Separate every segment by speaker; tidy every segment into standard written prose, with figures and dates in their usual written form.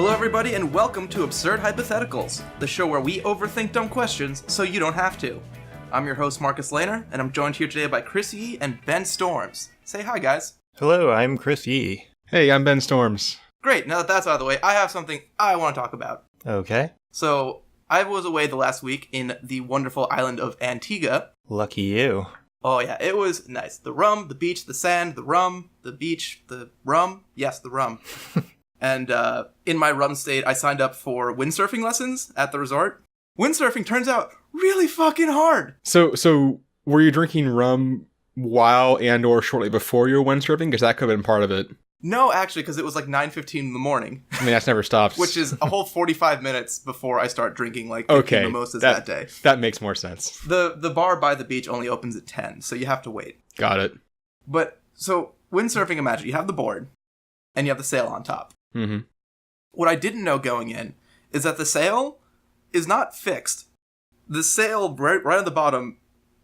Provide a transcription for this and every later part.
Speaker 1: Hello everybody and welcome to Absurd Hypotheticals, the show where we overthink dumb questions so you don't have to. I'm your host Marcus Lehner, and I'm joined here today by Chris Yee and Ben Storms. Say hi guys.
Speaker 2: Hello, I'm Chris Yee.
Speaker 3: Hey, I'm Ben Storms.
Speaker 1: Great, now that that's out of the way, I have something I want to talk about.
Speaker 2: Okay.
Speaker 1: So, I was away the last week in the wonderful island of Antigua.
Speaker 2: Lucky you.
Speaker 1: Oh yeah, it was nice. The rum, the beach, the sand, the rum, the beach, the rum. Yes, the rum. And in my rum state, I signed up for windsurfing lessons at the resort. Windsurfing turns out really fucking hard.
Speaker 3: So were you drinking rum while and or shortly before you were windsurfing? Because that could have been part of it.
Speaker 1: No, actually, because it was like 9:15 in the morning.
Speaker 3: I mean, that's never stopped.
Speaker 1: Which is a whole 45 minutes before I start drinking like 15 mimosas that day.
Speaker 3: That makes more sense.
Speaker 1: The bar by the beach only opens at 10, so you have to wait.
Speaker 3: Got it.
Speaker 1: But, so, windsurfing, imagine, you have the board, and you have the sail on top.
Speaker 3: Mm-hmm.
Speaker 1: What I didn't know going in is that the sail is not fixed. The sail right at the bottom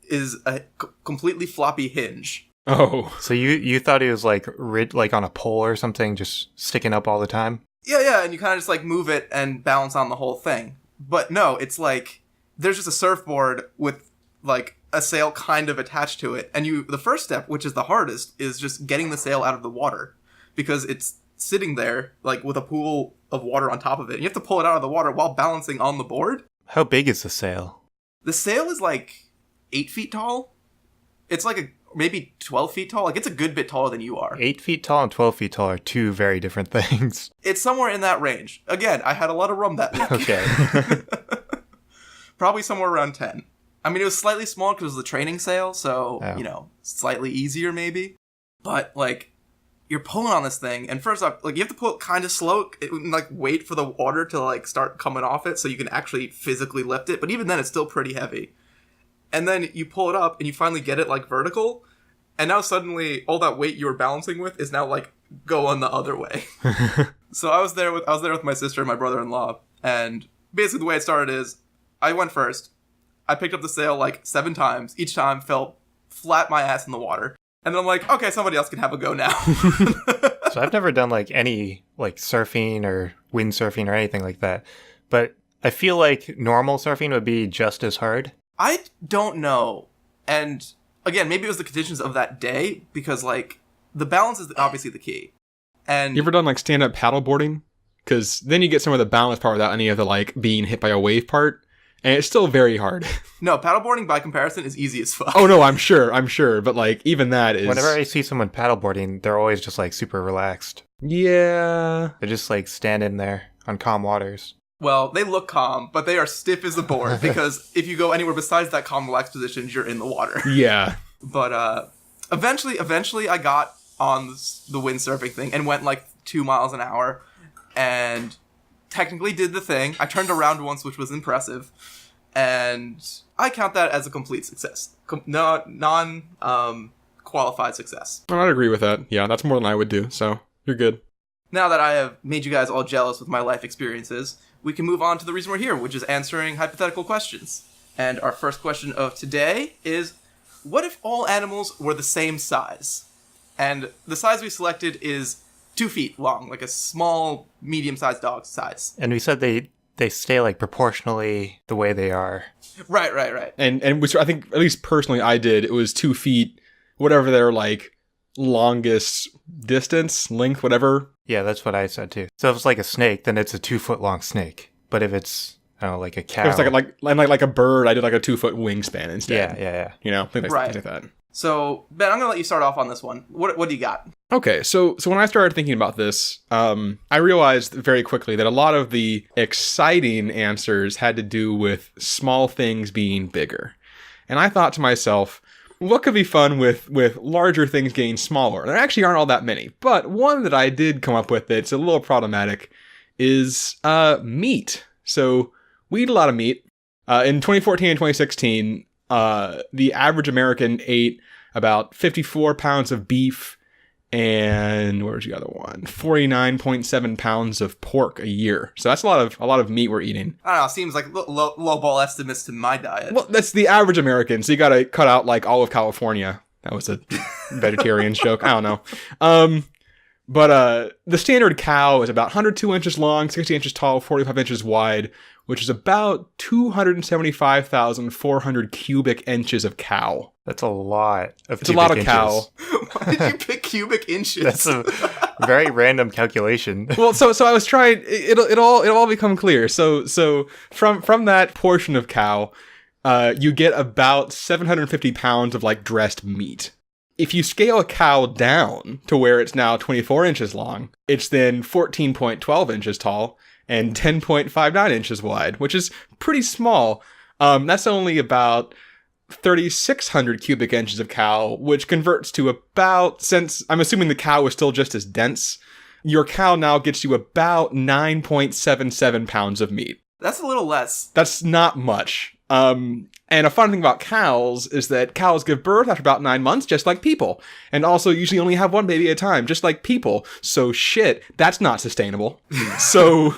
Speaker 1: is a completely floppy hinge.
Speaker 3: Oh.
Speaker 2: So you thought it was like on a pole or something, just sticking up all the time?
Speaker 1: Yeah, and you kind of just like move it and balance on the whole thing. But no, it's like there's just a surfboard with like a sail kind of attached to it. And the first step, which is the hardest, is just getting the sail out of the water because it's sitting there like with a pool of water on top of it. And you have to pull it out of the water while balancing on the board.
Speaker 2: How big is the sail?
Speaker 1: The sail is like 8 feet tall. It's like maybe 12 feet tall. Like it's a good bit taller than you are.
Speaker 2: 8 feet tall and 12 feet tall are two very different things.
Speaker 1: It's somewhere in that range. Again, I had a lot of rum that week.
Speaker 2: Okay.
Speaker 1: Probably somewhere around 10. I mean, it was slightly small because it was the training sail, so, slightly easier maybe. But, like, you're pulling on this thing, and first off, like, you have to pull it kind of slow, and, like, wait for the water to, like, start coming off it so you can actually physically lift it, but even then it's still pretty heavy. And then you pull it up, and you finally get it, like, vertical, and now suddenly all that weight you were balancing with is now, like, going the other way. So I was there with my sister and my brother-in-law, and basically the way it started is, I went first, I picked up the sail, like, 7 times, each time fell flat my ass in the water. And then I'm like, okay, somebody else can have a go now.
Speaker 2: So I've never done like any like surfing or windsurfing or anything like that. But I feel like normal surfing would be just as hard.
Speaker 1: I don't know. And again, maybe it was the conditions of that day because like the balance is obviously the key. And
Speaker 3: you ever done like stand-up paddleboarding? Because then you get some of the balance part without any of the like being hit by a wave part. And it's still very hard.
Speaker 1: No, paddleboarding by comparison is easy as fuck.
Speaker 3: Oh no, I'm sure. But like even that is.
Speaker 2: Whenever I see someone paddleboarding, they're always just like super relaxed.
Speaker 3: Yeah.
Speaker 2: They're just like standing there on calm waters.
Speaker 1: Well, they look calm, but they are stiff as a board because if you go anywhere besides that calm, relaxed position, you're in the water.
Speaker 3: Yeah.
Speaker 1: But eventually I got on the windsurfing thing and went like 2 miles an hour and technically did the thing. I turned around once, which was impressive. And I count that as a complete success. Non-qualified success.
Speaker 3: I'd agree with that. Yeah, that's more than I would do, so you're good.
Speaker 1: Now that I have made you guys all jealous with my life experiences, we can move on to the reason we're here, which is answering hypothetical questions. And our first question of today is, what if all animals were the same size? And the size we selected is 2 feet long, like a small, medium-sized dog size.
Speaker 2: And we said they stay like proportionally the way they are.
Speaker 1: Right.
Speaker 3: And which I think, at least personally, I did. It was 2 feet, whatever their like longest distance, length, whatever.
Speaker 2: Yeah, that's what I said too. So if it's like a snake, then it's a 2 foot long snake. But if it's, I don't know, like a cow.
Speaker 3: If it's like a bird, I did like a 2 foot wingspan instead.
Speaker 2: Yeah.
Speaker 3: You know, things like that.
Speaker 1: So, Ben, I'm going to let you start off on this one. What do you got?
Speaker 3: Okay, so when I started thinking about this, I realized very quickly that a lot of the exciting answers had to do with small things being bigger. And I thought to myself, what could be fun with larger things getting smaller? There actually aren't all that many, but one that I did come up with that's a little problematic is meat. So we eat a lot of meat. In 2014 and 2016, the average American ate about 54 pounds of beef and where's the other one? 49.7 pounds of pork a year. So that's a lot of meat we're eating.
Speaker 1: I don't know. Seems like low ball estimates to my diet.
Speaker 3: Well, that's the average American. So you got to cut out like all of California. That was a vegetarian joke. I don't know. But the standard cow is about 102 inches long, 60 inches tall, 45 inches wide, which is about 275,400 cubic inches of cow.
Speaker 2: That's a lot of
Speaker 3: It's a lot of cow.
Speaker 1: Why did you pick cubic inches?
Speaker 2: That's a very random calculation.
Speaker 3: Well, so I was trying. It'll all become clear. So from that portion of cow, you get about 750 pounds of like dressed meat. If you scale a cow down to where it's now 24 inches long, it's then 14.12 inches tall and 10.59 inches wide, which is pretty small. That's only about 3,600 cubic inches of cow, which converts to about, since I'm assuming the cow is still just as dense, your cow now gets you about 9.77 pounds of meat.
Speaker 1: That's a little less.
Speaker 3: That's not much. And a fun thing about cows is that cows give birth after about 9 months, just like people. And also usually only have one baby at a time, just like people. So shit, that's not sustainable. So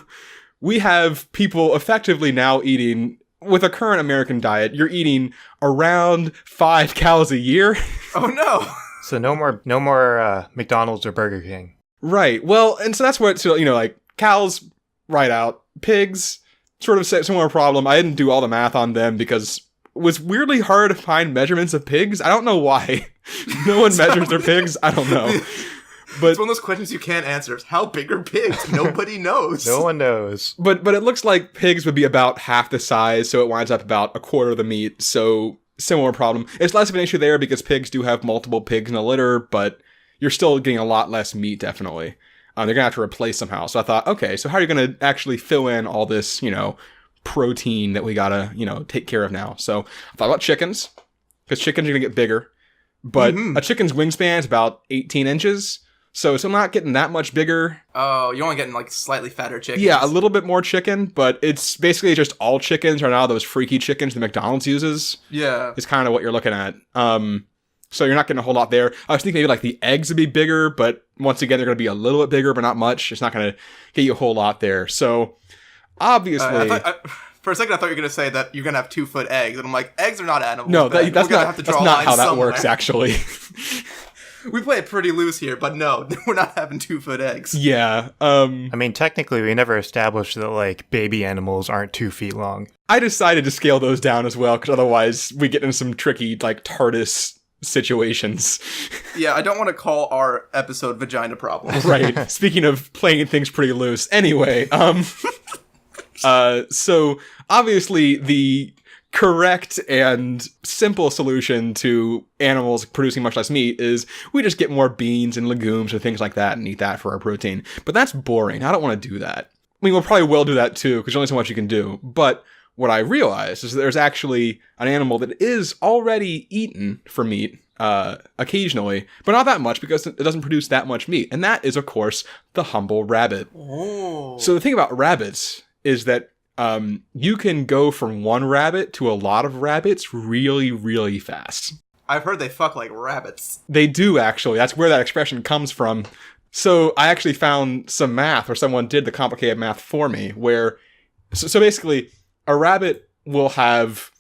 Speaker 3: we have people effectively now eating, with a current American diet, you're eating around 5 cows a year.
Speaker 1: Oh no.
Speaker 2: So no more McDonald's or Burger King.
Speaker 3: Right. Well, and so that's what, so, you know, like cows, right out. Pigs, sort of similar problem. I didn't do all the math on them because it was weirdly hard to find measurements of pigs. I don't know why. No one measures their pigs. I don't know. But
Speaker 1: it's one of those questions you can't answer. How big are pigs? Nobody knows.
Speaker 2: No one knows.
Speaker 3: But it looks like pigs would be about half the size, so it winds up about a quarter of the meat. So similar problem. It's less of an issue there because pigs do have multiple pigs in a litter, but you're still getting a lot less meat, definitely. They're going to have to replace somehow. So I thought, okay, so how are you going to actually fill in all this, you know, protein that we got to, you know, take care of now? So I thought about chickens, because chickens are going to get bigger. But a chicken's wingspan is about 18 inches. So it's not getting that much bigger.
Speaker 1: Oh, you're only getting like slightly fatter chickens.
Speaker 3: Yeah, a little bit more chicken, but it's basically just all chickens are now those freaky chickens that McDonald's uses.
Speaker 1: Yeah.
Speaker 3: Is kind of what you're looking at. So you're not getting a whole lot there. I was thinking maybe like the eggs would be bigger, but once again, they're going to be a little bit bigger, but not much. It's not going to get you a whole lot there. So obviously...
Speaker 1: for a second, I thought you were going to say that you're going to have 2-foot eggs. And I'm like, eggs are not animals.
Speaker 3: No, that's not how that works, actually.
Speaker 1: We play it pretty loose here, but no, we're not having 2-foot eggs.
Speaker 3: Yeah.
Speaker 2: I mean, technically, we never established that, like, baby animals aren't 2 feet long.
Speaker 3: I decided to scale those down as well, because otherwise we get into some tricky, like, TARDIS situations.
Speaker 1: Yeah, I don't want to call our episode Vagina Problems.
Speaker 3: Right. Speaking of playing things pretty loose. Anyway, so obviously the correct and simple solution to animals producing much less meat is we just get more beans and legumes and things like that and eat that for our protein. But that's boring. I don't want to do that. I mean, we'll probably will do that too, because there's only so much you can do. But what I realized is that there's actually an animal that is already eaten for meat occasionally, but not that much because it doesn't produce that much meat. And that is, of course, the humble rabbit.
Speaker 1: Oh.
Speaker 3: So the thing about rabbits is that you can go from one rabbit to a lot of rabbits really, really fast.
Speaker 1: I've heard they fuck like rabbits.
Speaker 3: They do, actually. That's where that expression comes from. So I actually found some math, or someone did the complicated math for me, where... So basically, a rabbit will have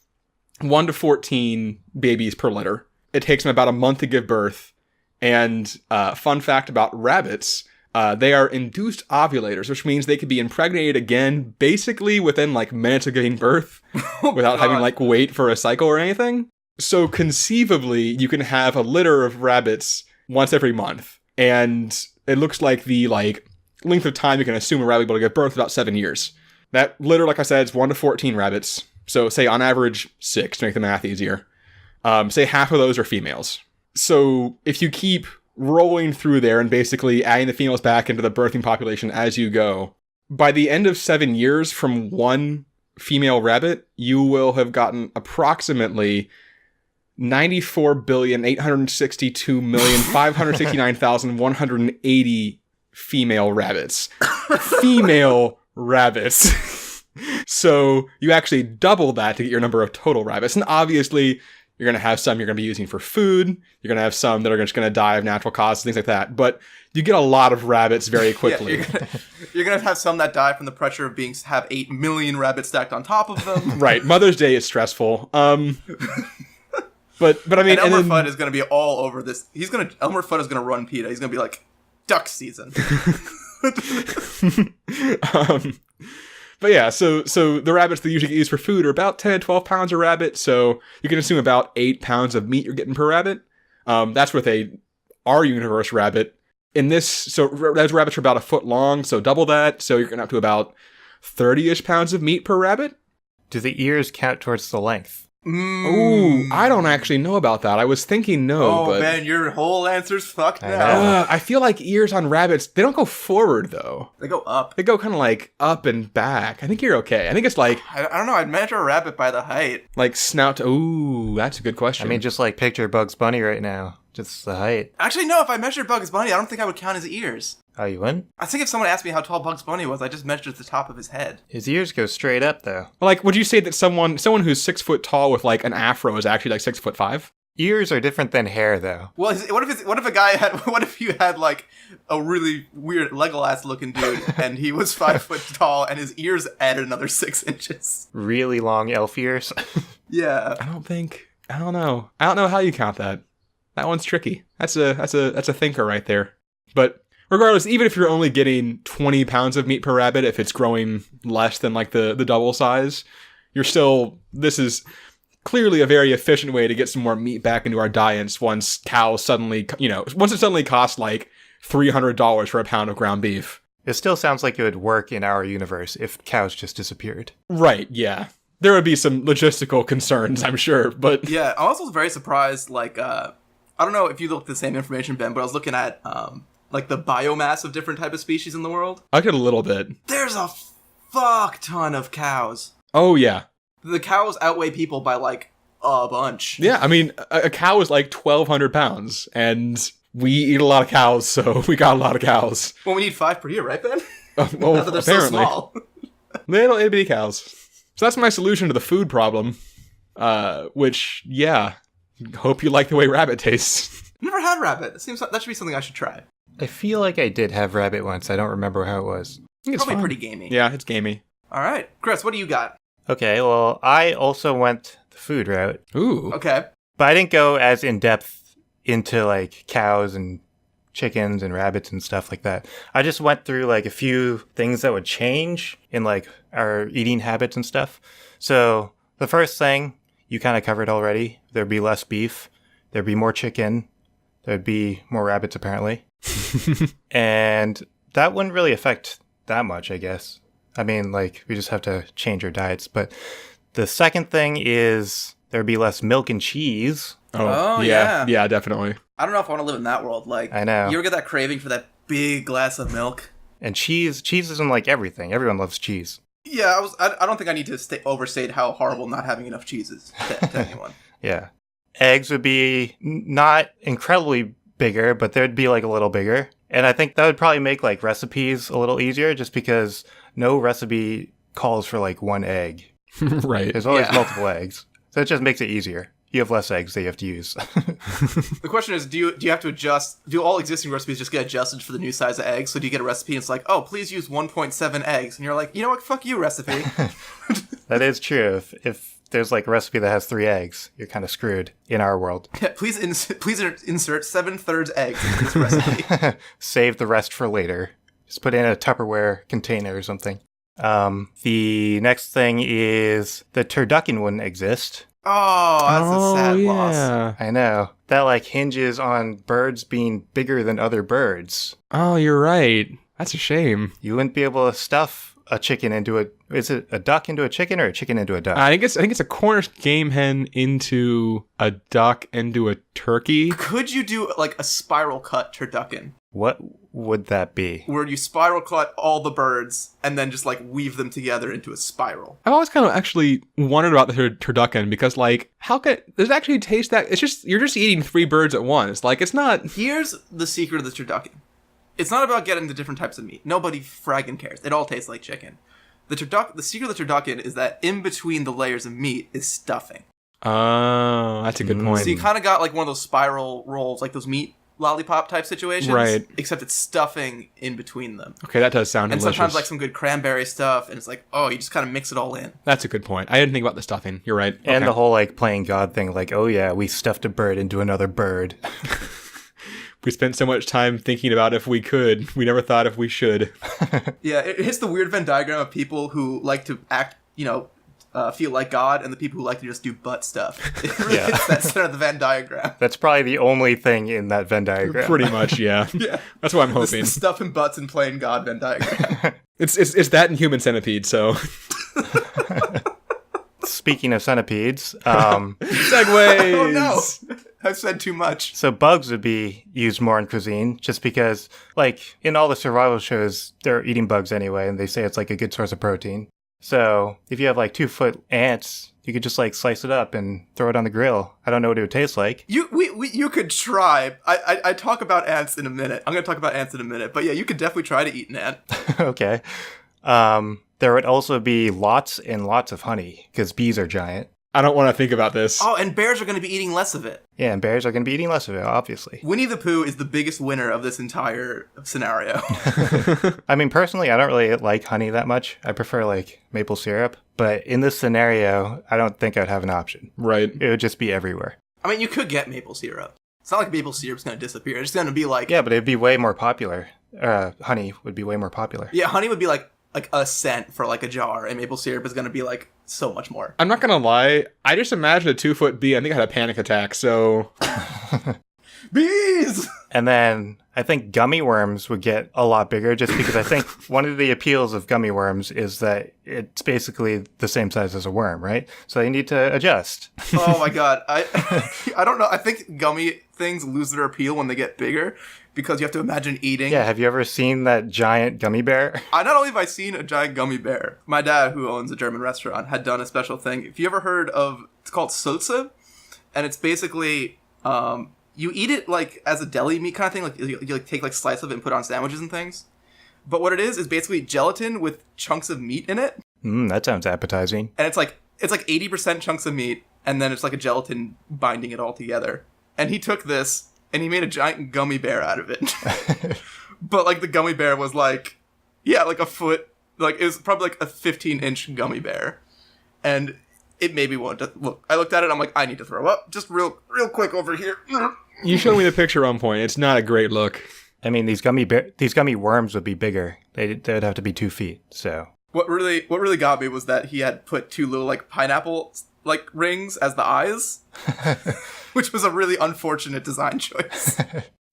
Speaker 3: 1 to 14 babies per litter. It takes them about a month to give birth. And fun fact about rabbits... they are induced ovulators, which means they could be impregnated again basically within like minutes of giving birth without having like wait for a cycle or anything. So conceivably, you can have a litter of rabbits once every month. And it looks like the like length of time you can assume a rabbit will be able to give birth is about 7 years. That litter, like I said, is 1 to 14 rabbits. So say on average 6 to make the math easier. Say half of those are females. So if you keep rolling through there and basically adding the females back into the birthing population as you go, by the end of 7 years from one female rabbit, you will have gotten approximately 94,862,569,180 female rabbits. Female rabbits. So you actually double that to get your number of total rabbits. And obviously, you're going to have some you're going to be using for food. You're going to have some that are just going to die of natural causes, things like that. But you get a lot of rabbits very quickly.
Speaker 1: Yeah, you're going to have some that die from the pressure of have 8 million rabbits stacked on top of them.
Speaker 3: Right. Mother's Day is stressful. But I mean,
Speaker 1: and Elmer Fudd is going to be all over this. Elmer Fudd is going to run PETA. He's going to be like, duck season.
Speaker 3: But yeah, so the rabbits that usually get used for food are about 10 to 12 pounds a rabbit, so you can assume about 8 pounds of meat you're getting per rabbit. That's with our universe rabbit. In this, so those rabbits are about a foot long, so double that, so you're getting up to about 30-ish pounds of meat per rabbit.
Speaker 2: Do the ears count towards the length?
Speaker 3: Ooh, I don't actually know about that. I was thinking no, but...
Speaker 1: man, your whole answer's fucked now.
Speaker 3: I feel like ears on rabbits, they don't go forward, though.
Speaker 1: They go up.
Speaker 3: They go kind of like up and back. I think you're okay. I think it's like...
Speaker 1: I don't know, I'd measure a rabbit by the height.
Speaker 3: Like snout to... Ooh, that's a good question.
Speaker 2: I mean, just like picture Bugs Bunny right now. Just the height.
Speaker 1: Actually, no, if I measured Bugs Bunny, I don't think I would count his ears.
Speaker 2: Oh, you wouldn't?
Speaker 1: I think if someone asked me how tall Bugs Bunny was, I just measured the top of his head.
Speaker 2: His ears go straight up, though.
Speaker 3: Like, would you say that someone who's 6 foot tall with like an afro is actually like 6'5"?
Speaker 2: Ears are different than hair, though.
Speaker 1: Well, what if you had like a really weird Legolas looking dude, and he was 5 foot tall, and his ears added another 6 inches?
Speaker 2: Really long elf ears?
Speaker 1: Yeah.
Speaker 3: I don't know how you count that. That one's tricky. That's a thinker right there. But regardless, even if you're only getting 20 pounds of meat per rabbit, if it's growing less than like the double size, this is clearly a very efficient way to get some more meat back into our diets once it suddenly costs like $300 for a pound of ground beef.
Speaker 2: It still sounds like it would work in our universe if cows just disappeared.
Speaker 3: Right, yeah. There would be some logistical concerns, I'm sure, but...
Speaker 1: Yeah, I also was very surprised, like, I don't know if you looked at the same information, Ben, but I was looking at, like, the biomass of different type of species in the world.
Speaker 3: I get a little bit.
Speaker 1: There's a fuck ton of cows.
Speaker 3: Oh, yeah.
Speaker 1: The cows outweigh people by, like, a bunch.
Speaker 3: Yeah, I mean, a cow is like 1,200 pounds, and we eat a lot of cows, so we got a lot of cows.
Speaker 1: Well, we need 5 per year, right, Ben?
Speaker 3: Well,
Speaker 1: Not that they're
Speaker 3: apparently.
Speaker 1: so small.
Speaker 3: Little itty-bitty cows. So that's my solution to the food problem, which, yeah... Hope you like the way rabbit tastes.
Speaker 1: Never had rabbit. That should be something I should try.
Speaker 2: I feel like I did have rabbit once. I don't remember how it was.
Speaker 3: It's
Speaker 1: probably
Speaker 3: fun.
Speaker 1: pretty gamey.
Speaker 3: Yeah, it's gamey.
Speaker 1: All right. Chris, what do you got?
Speaker 2: Okay, well, I also went the food route.
Speaker 3: Ooh.
Speaker 1: Okay.
Speaker 2: But I didn't go as in-depth into, like, cows and chickens and rabbits and stuff like that. I just went through, like, a few things that would change in, like, our eating habits and stuff. So, the first thing... you kind of covered already. There'd be less beef. There'd be more chicken. There'd be more rabbits, apparently. And that wouldn't really affect that much, I guess. I mean, like, we just have to change our diets. But the second thing is there'd be less milk and cheese.
Speaker 1: Oh, yeah.
Speaker 3: Yeah, definitely.
Speaker 1: I don't know if I want to live in that world. Like,
Speaker 2: I know.
Speaker 1: You ever get that craving for that big glass of milk?
Speaker 2: And cheese isn't like everything. Everyone loves cheese.
Speaker 1: Yeah, I don't think I need to overstate how horrible not having enough cheese is to anyone.
Speaker 2: Yeah. Eggs would be not incredibly bigger, but they'd be like a little bigger. And I think that would probably make like recipes a little easier just because no recipe calls for like one egg.
Speaker 3: Right.
Speaker 2: There's always multiple eggs. So it just makes it easier. You have less eggs that you have to use.
Speaker 1: The question is, do you have to adjust? Do all existing recipes just get adjusted for the new size of eggs? So do you get a recipe and it's like, oh, please use 1.7 eggs, and you're like, you know what? Fuck you, recipe.
Speaker 2: That is true. If there's like a recipe that has 3 eggs, you're kind of screwed in our world.
Speaker 1: Please insert 7/3 eggs into this recipe.
Speaker 2: Save the rest for later. Just put it in a Tupperware container or something. The next thing is the turducken wouldn't exist.
Speaker 1: Oh, that's a sad loss.
Speaker 2: I know. That, like, hinges on birds being bigger than other birds.
Speaker 3: Oh, you're right. That's a shame.
Speaker 2: You wouldn't be able to stuff a chicken into a... Is it a duck into a chicken or a chicken into a duck?
Speaker 3: I think it's a Cornish game hen into a duck into a turkey.
Speaker 1: Could you do, like, a spiral cut turducken?
Speaker 2: What would that be?
Speaker 1: Where you spiral cut all the birds and then just, like, weave them together into a spiral.
Speaker 3: I've always kind of actually wondered about the turducken because, like, does it actually taste that? It's just, you're just eating 3 birds at once. Like, it's not...
Speaker 1: Here's the secret of the turducken. It's not about getting the different types of meat. Nobody fragging cares. It all tastes like chicken. The secret of the turducken is that in between the layers of meat is stuffing.
Speaker 3: Oh, that's a good point.
Speaker 1: So you kind of got, like, one of those spiral rolls, like those meat lollipop type situations,
Speaker 3: right?
Speaker 1: Except it's stuffing in between them.
Speaker 3: Okay, that does sound delicious.
Speaker 1: And sometimes like some good cranberry stuff, and it's like, oh, you just kind of mix it all in.
Speaker 3: That's a good point. I didn't think about the stuffing. You're right.
Speaker 2: And
Speaker 3: okay.
Speaker 2: the whole like playing God thing, like, oh yeah, we stuffed a bird into another bird.
Speaker 3: We spent so much time thinking about if we could. We never thought if we should.
Speaker 1: Yeah, it hits the weird Venn diagram of people who like to act, feel like God, and the people who like to just do butt stuff. It really hits that center of the Venn diagram.
Speaker 2: That's probably the only thing in that Venn diagram.
Speaker 3: Pretty much, yeah.
Speaker 1: Yeah.
Speaker 3: That's what I'm hoping.
Speaker 1: The stuff and butts and playing God Venn diagram.
Speaker 3: It's that and Human Centipede, so...
Speaker 2: Speaking of centipedes,
Speaker 3: segues!
Speaker 1: Oh no! I've said too much.
Speaker 2: So bugs would be used more in cuisine just because, like, in all the survival shows, they're eating bugs anyway, and they say it's, like, a good source of protein. So if you have, like, 2-foot ants, you could just, like, slice it up and throw it on the grill. I don't know what it would taste like.
Speaker 1: You could try. I talk about ants in a minute. I'm going to talk about ants in a minute. But yeah, you could definitely try to eat an ant.
Speaker 2: Okay. There would also be lots and lots of honey, because bees are giant.
Speaker 3: I don't want to think about this.
Speaker 1: Oh, and bears are going to be eating less of it.
Speaker 2: Yeah, and bears are going to be eating less of it, obviously.
Speaker 1: Winnie the Pooh is the biggest winner of this entire scenario.
Speaker 2: I mean, personally, I don't really like honey that much. I prefer, like, maple syrup. But in this scenario, I don't think I'd have an option.
Speaker 3: Right.
Speaker 2: It would just be everywhere.
Speaker 1: I mean, you could get maple syrup. It's not like maple syrup's going to disappear. It's going to be like...
Speaker 2: Yeah, but it'd be way more popular. Honey would be way more popular.
Speaker 1: Yeah, honey would be like a cent for like a jar, and maple syrup is going to be like so much more.
Speaker 3: I'm not going to lie. I just imagined a 2-foot bee. I think I had a panic attack, so...
Speaker 1: Bees!
Speaker 2: And then I think gummy worms would get a lot bigger just because I think one of the appeals of gummy worms is that it's basically the same size as a worm, right? So they need to adjust.
Speaker 1: Oh my god. I don't know. I think gummy things lose their appeal when they get bigger because you have to imagine eating.
Speaker 2: Yeah, have you ever seen that giant gummy bear?
Speaker 1: Not only have I seen a giant gummy bear, my dad, who owns a German restaurant, had done a special thing. If you ever heard of, it's called Soze, and it's basically, you eat it like as a deli meat kind of thing, like you like take like slice of it and put it on sandwiches and things. But what it is basically gelatin with chunks of meat in it.
Speaker 2: That sounds appetizing.
Speaker 1: And it's like 80% chunks of meat, and then it's like a gelatin binding it all together. And he took this and he made a giant gummy bear out of it. But like the gummy bear was like, yeah, like a foot, like it was probably like a 15-inch gummy bear. And it made me want to look. I looked at it, I'm like, I need to throw up. Just real quick over here.
Speaker 3: You showed me the picture on point. It's not a great look.
Speaker 2: I mean, these gummy worms would be bigger. They'd have to be 2 feet, so.
Speaker 1: What really got me was that he had put 2 little like pineapple like rings as the eyes, which was a really unfortunate design choice.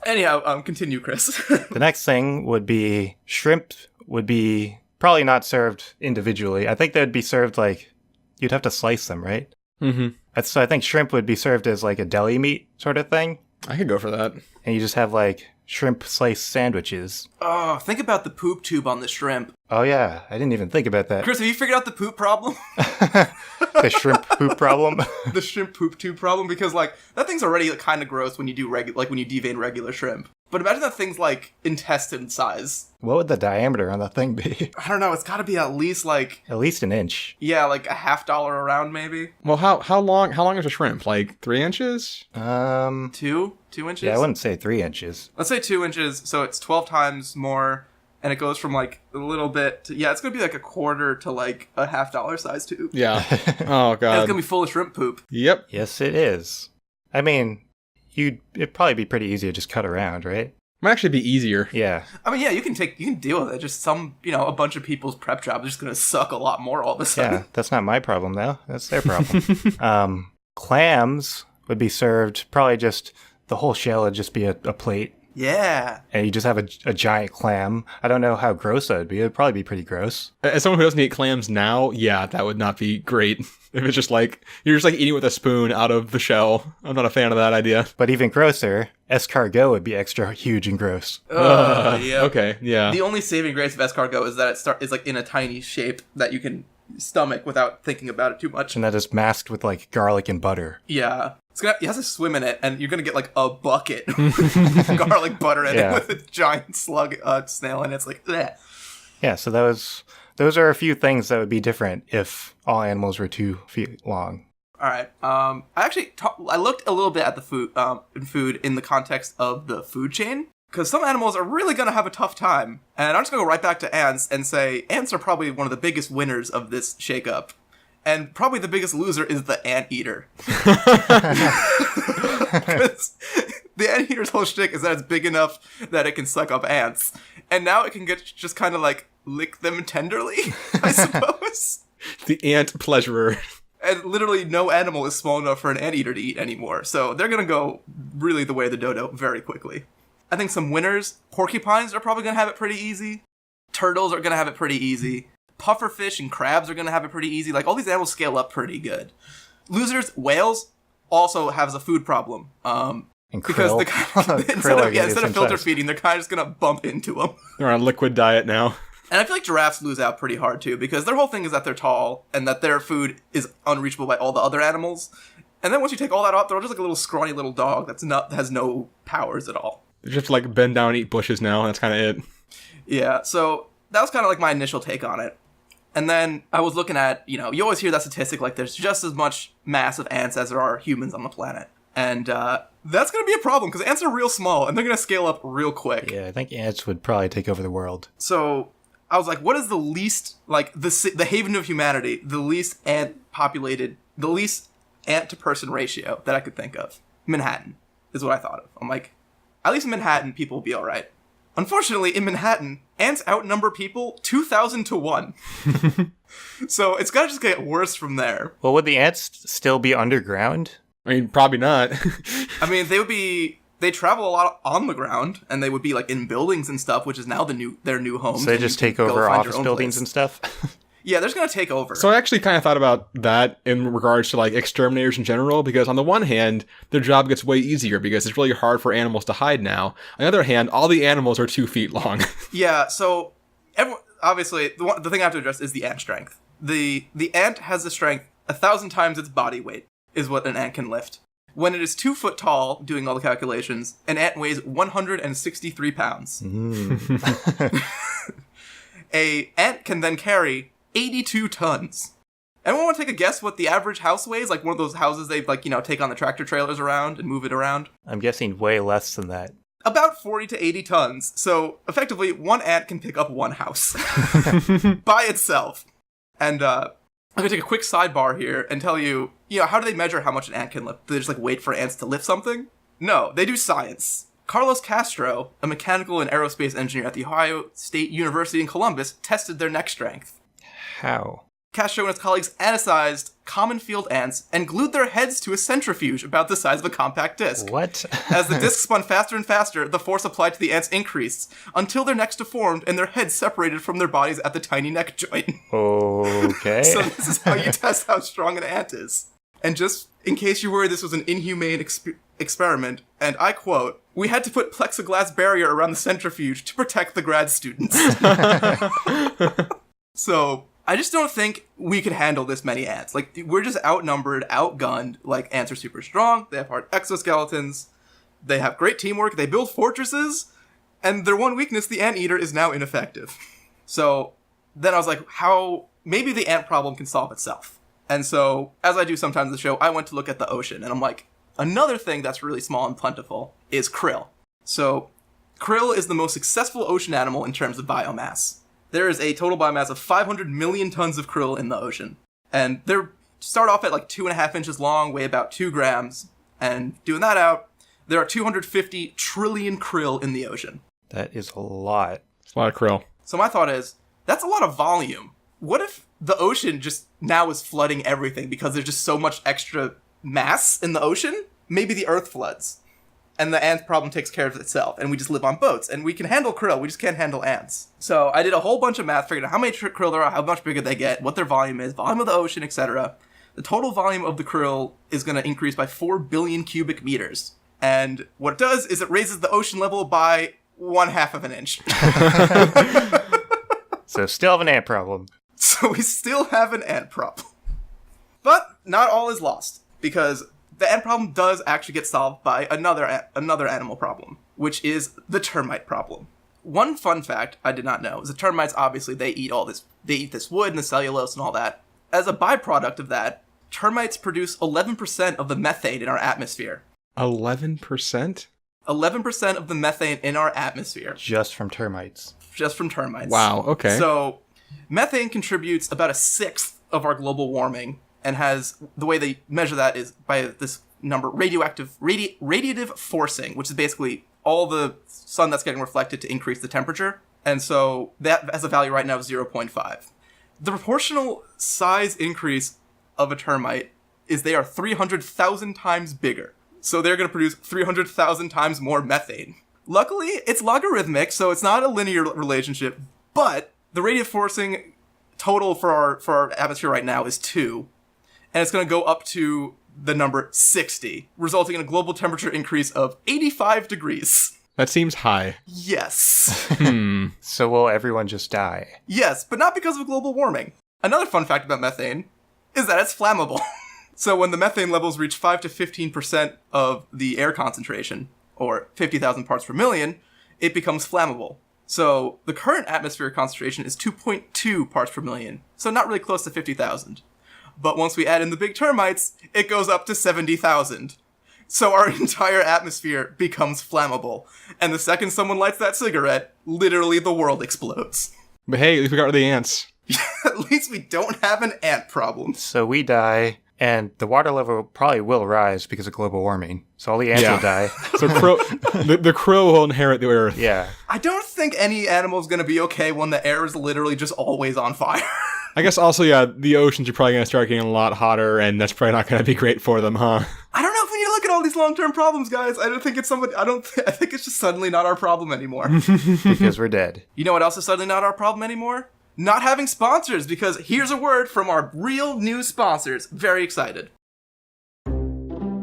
Speaker 1: Anyhow, continue, Chris.
Speaker 2: The next thing would be shrimp would be probably not served individually. I think they'd be served like, you'd have to slice them, right?
Speaker 3: Mm-hmm.
Speaker 2: So I think shrimp would be served as like a deli meat sort of thing.
Speaker 3: I could go for that.
Speaker 2: And you just have like shrimp slice sandwiches.
Speaker 1: Oh, think about the poop tube on the shrimp.
Speaker 2: Oh yeah, I didn't even think about that.
Speaker 1: Chris, have you figured out the poop problem?
Speaker 2: The shrimp poop problem?
Speaker 1: The shrimp poop tube problem? Because like that thing's already kind of gross when you do when you devein regular shrimp. But imagine that thing's like intestine size.
Speaker 2: What would the diameter on that thing be?
Speaker 1: I don't know. It's got to be at least like
Speaker 2: at least an inch.
Speaker 1: Yeah, like a $50 around maybe.
Speaker 3: Well, how long is a shrimp? Like 3 inches?
Speaker 1: 2 inches.
Speaker 2: Yeah, I wouldn't say 3 inches.
Speaker 1: Let's say 2 inches. So it's 12 times more, and it goes from like a little bit to, yeah, it's gonna be like a quarter to like a $50 size tube.
Speaker 3: Yeah. Oh god.
Speaker 1: And it's gonna be full of shrimp poop.
Speaker 3: Yep.
Speaker 2: Yes, it is. I mean, it'd probably be pretty easy to just cut around, right?
Speaker 3: Might actually be easier.
Speaker 2: Yeah.
Speaker 1: I mean, yeah, you can deal with it. Just a bunch of people's prep jobs are just gonna suck a lot more all of a sudden.
Speaker 2: Yeah, that's not my problem though. That's their problem. Clams would be served probably just the whole shell would just be a plate.
Speaker 1: Yeah.
Speaker 2: And you just have a giant clam. I don't know how gross that would be. It would probably be pretty gross.
Speaker 3: As someone who doesn't eat clams now, yeah, that would not be great. If it's just like, you're just like eating with a spoon out of the shell. I'm not a fan of that idea.
Speaker 2: But even grosser, escargot would be extra huge and gross.
Speaker 1: Yeah.
Speaker 3: Okay, yeah.
Speaker 1: The only saving grace of escargot is that it is like in a tiny shape that you can stomach without thinking about it too much.
Speaker 2: And that is masked with like garlic and butter.
Speaker 1: Yeah. It has to swim in it, and you're going to get like a bucket with garlic butter in it with a giant slug snail in it. It's like, bleh.
Speaker 2: Yeah, so those are a few things that would be different if all animals were 2 feet long.
Speaker 1: All right. I looked a little bit at the food in the context of the food chain, because some animals are really going to have a tough time. And I'm just going to go right back to ants and say ants are probably one of the biggest winners of this shakeup. And probably the biggest loser is the anteater. The anteater's whole shtick is that it's big enough that it can suck up ants. And now it can get just kind of like lick them tenderly, I suppose.
Speaker 3: The ant pleasurer.
Speaker 1: And literally no animal is small enough for an anteater to eat anymore. So they're going to go really the way of the dodo very quickly. I think some winners, porcupines are probably going to have it pretty easy. Turtles are going to have it pretty easy. Pufferfish and crabs are going to have it pretty easy. Like, all these animals scale up pretty good. Losers, whales, also has a food problem.
Speaker 2: And
Speaker 1: because
Speaker 2: krill.
Speaker 1: instead of filter feeding, they're kind of just going to bump into them.
Speaker 3: They're on a liquid diet now.
Speaker 1: And I feel like giraffes lose out pretty hard, too, because their whole thing is that they're tall and that their food is unreachable by all the other animals. And then once you take all that off, they're just like a little scrawny little dog that has no powers at all.
Speaker 3: They just like bend down and eat bushes now. That's kind of it.
Speaker 1: Yeah, so that was kind of like my initial take on it. And then I was looking at, you always hear that statistic, like there's just as much mass of ants as there are humans on the planet. And that's going to be a problem, because ants are real small, and they're going to scale up real quick.
Speaker 2: Yeah, I think ants would probably take over the world.
Speaker 1: So I was like, what is the least, like, the haven of humanity, the least ant-populated, the least ant-to-person ratio that I could think of? Manhattan is what I thought of. I'm like, at least in Manhattan, people will be all right. Unfortunately, in Manhattan, ants outnumber people 2,000 to 1. So it's got to just get worse from there.
Speaker 2: Well, would the ants still be underground?
Speaker 3: I mean, probably not.
Speaker 1: I mean, they travel a lot on the ground, and they would be like in buildings and stuff, which is now their new home.
Speaker 2: So they just take over office buildings and stuff?
Speaker 1: Yeah, they're just going to take over.
Speaker 3: So I actually kind of thought about that in regards to like exterminators in general, because on the one hand, their job gets way easier because it's really hard for animals to hide now. On the other hand, all the animals are 2 feet long.
Speaker 1: Yeah, so obviously, the thing I have to address is the ant strength. The ant has the strength 1,000 times its body weight, is what an ant can lift. When it is 2 foot tall, doing all the calculations, an ant weighs 163 pounds. A ant can then carry 82 tons. Anyone want to take a guess what the average house weighs? Like one of those houses they take on the tractor trailers around and move it around?
Speaker 2: I'm guessing way less than that.
Speaker 1: About 40 to 80 tons. So effectively, one ant can pick up one house by itself. And I'm going to take a quick sidebar here and tell you, how do they measure how much an ant can lift? Do they just wait for ants to lift something? No, they do science. Carlos Castro, a mechanical and aerospace engineer at the Ohio State University in Columbus, tested their neck strength.
Speaker 2: How?
Speaker 1: Castro and his colleagues anesthized common field ants and glued their heads to a centrifuge about the size of a compact disc.
Speaker 2: What?
Speaker 1: As the disc spun faster and faster, the force applied to the ants increased, until their necks deformed and their heads separated from their bodies at the tiny neck joint.
Speaker 2: Okay.
Speaker 1: So this is how you test how strong an ant is. And just in case you worry this was an inhumane experiment, and I quote, "We had to put plexiglass barrier around the centrifuge to protect the grad students." So I just don't think we could handle this many ants. Like, we're just outnumbered, outgunned. Like, ants are super strong. They have hard exoskeletons. They have great teamwork. They build fortresses. And their one weakness, the anteater, is now ineffective. So then I was like, maybe the ant problem can solve itself. And so, as I do sometimes in the show, I went to look at the ocean. And I'm like, another thing that's really small and plentiful is krill. So krill is the most successful ocean animal in terms of biomass. There is a total biomass of 500 million tons of krill in the ocean. And they start off at 2.5 inches long, weigh about 2 grams. And doing that out, there are 250 trillion krill in the ocean.
Speaker 2: That is a lot.
Speaker 3: It's a lot of krill.
Speaker 1: So my thought is, that's a lot of volume. What if the ocean just now is flooding everything because there's just so much extra mass in the ocean? Maybe the earth floods. And the ant problem takes care of itself, and we just live on boats, and we can handle krill, we just can't handle ants. So I did a whole bunch of math, figured out how many krill there are, how much bigger they get, what their volume is, volume of the ocean, etc. The total volume of the krill is going to increase by 4 billion cubic meters. And what it does is it raises the ocean level by 1/2 of an inch.
Speaker 2: So still have an ant problem.
Speaker 1: So we still have an ant problem. But not all is lost, because the ant problem does actually get solved by another animal problem, which is the termite problem. One fun fact I did not know is the termites, obviously, they eat this wood and the cellulose and all that. As a byproduct of that, termites produce 11% of the methane in our atmosphere.
Speaker 3: 11%?
Speaker 1: 11% of the methane in our atmosphere.
Speaker 2: Just from termites.
Speaker 1: Just from termites.
Speaker 3: Wow, okay.
Speaker 1: So methane contributes about 1/6 of our global warming and has, the way they measure that is by this number, radiative forcing, which is basically all the sun that's getting reflected to increase the temperature. And so that has a value right now of 0.5. The proportional size increase of a termite is they are 300,000 times bigger. So they're going to produce 300,000 times more methane. Luckily, it's logarithmic, so it's not a linear relationship, but the radiative forcing total for our atmosphere right now is 2, and it's going to go up to the number 60, resulting in a global temperature increase of 85 degrees.
Speaker 3: That seems high.
Speaker 1: Yes.
Speaker 2: So will everyone just die?
Speaker 1: Yes, but not because of global warming. Another fun fact about methane is that it's flammable. So when the methane levels reach 5 to 15% of the air concentration, or 50,000 parts per million, it becomes flammable. So the current atmospheric concentration is 2.2 parts per million, so not really close to 50,000. But once we add in the big termites, it goes up to 70,000. So our entire atmosphere becomes flammable. And the second someone lights that cigarette, literally the world explodes.
Speaker 3: But hey, at least we got rid of the ants.
Speaker 1: At least we don't have an ant problem.
Speaker 2: So we die, and the water level probably will rise because of global warming. So all the ants will die.
Speaker 3: So the crow will inherit the earth.
Speaker 2: Yeah.
Speaker 1: I don't think any animal is going to be okay when the air is literally just always on fire.
Speaker 3: I guess also, the oceans are probably going to start getting a lot hotter, and that's probably not going to be great for them, huh?
Speaker 1: I don't know if we need to look at all these long-term problems, guys. I think it's just suddenly not our problem anymore.
Speaker 2: Because we're dead.
Speaker 1: You know what else is suddenly not our problem anymore? Not having sponsors, because here's a word from our real new sponsors. Very excited.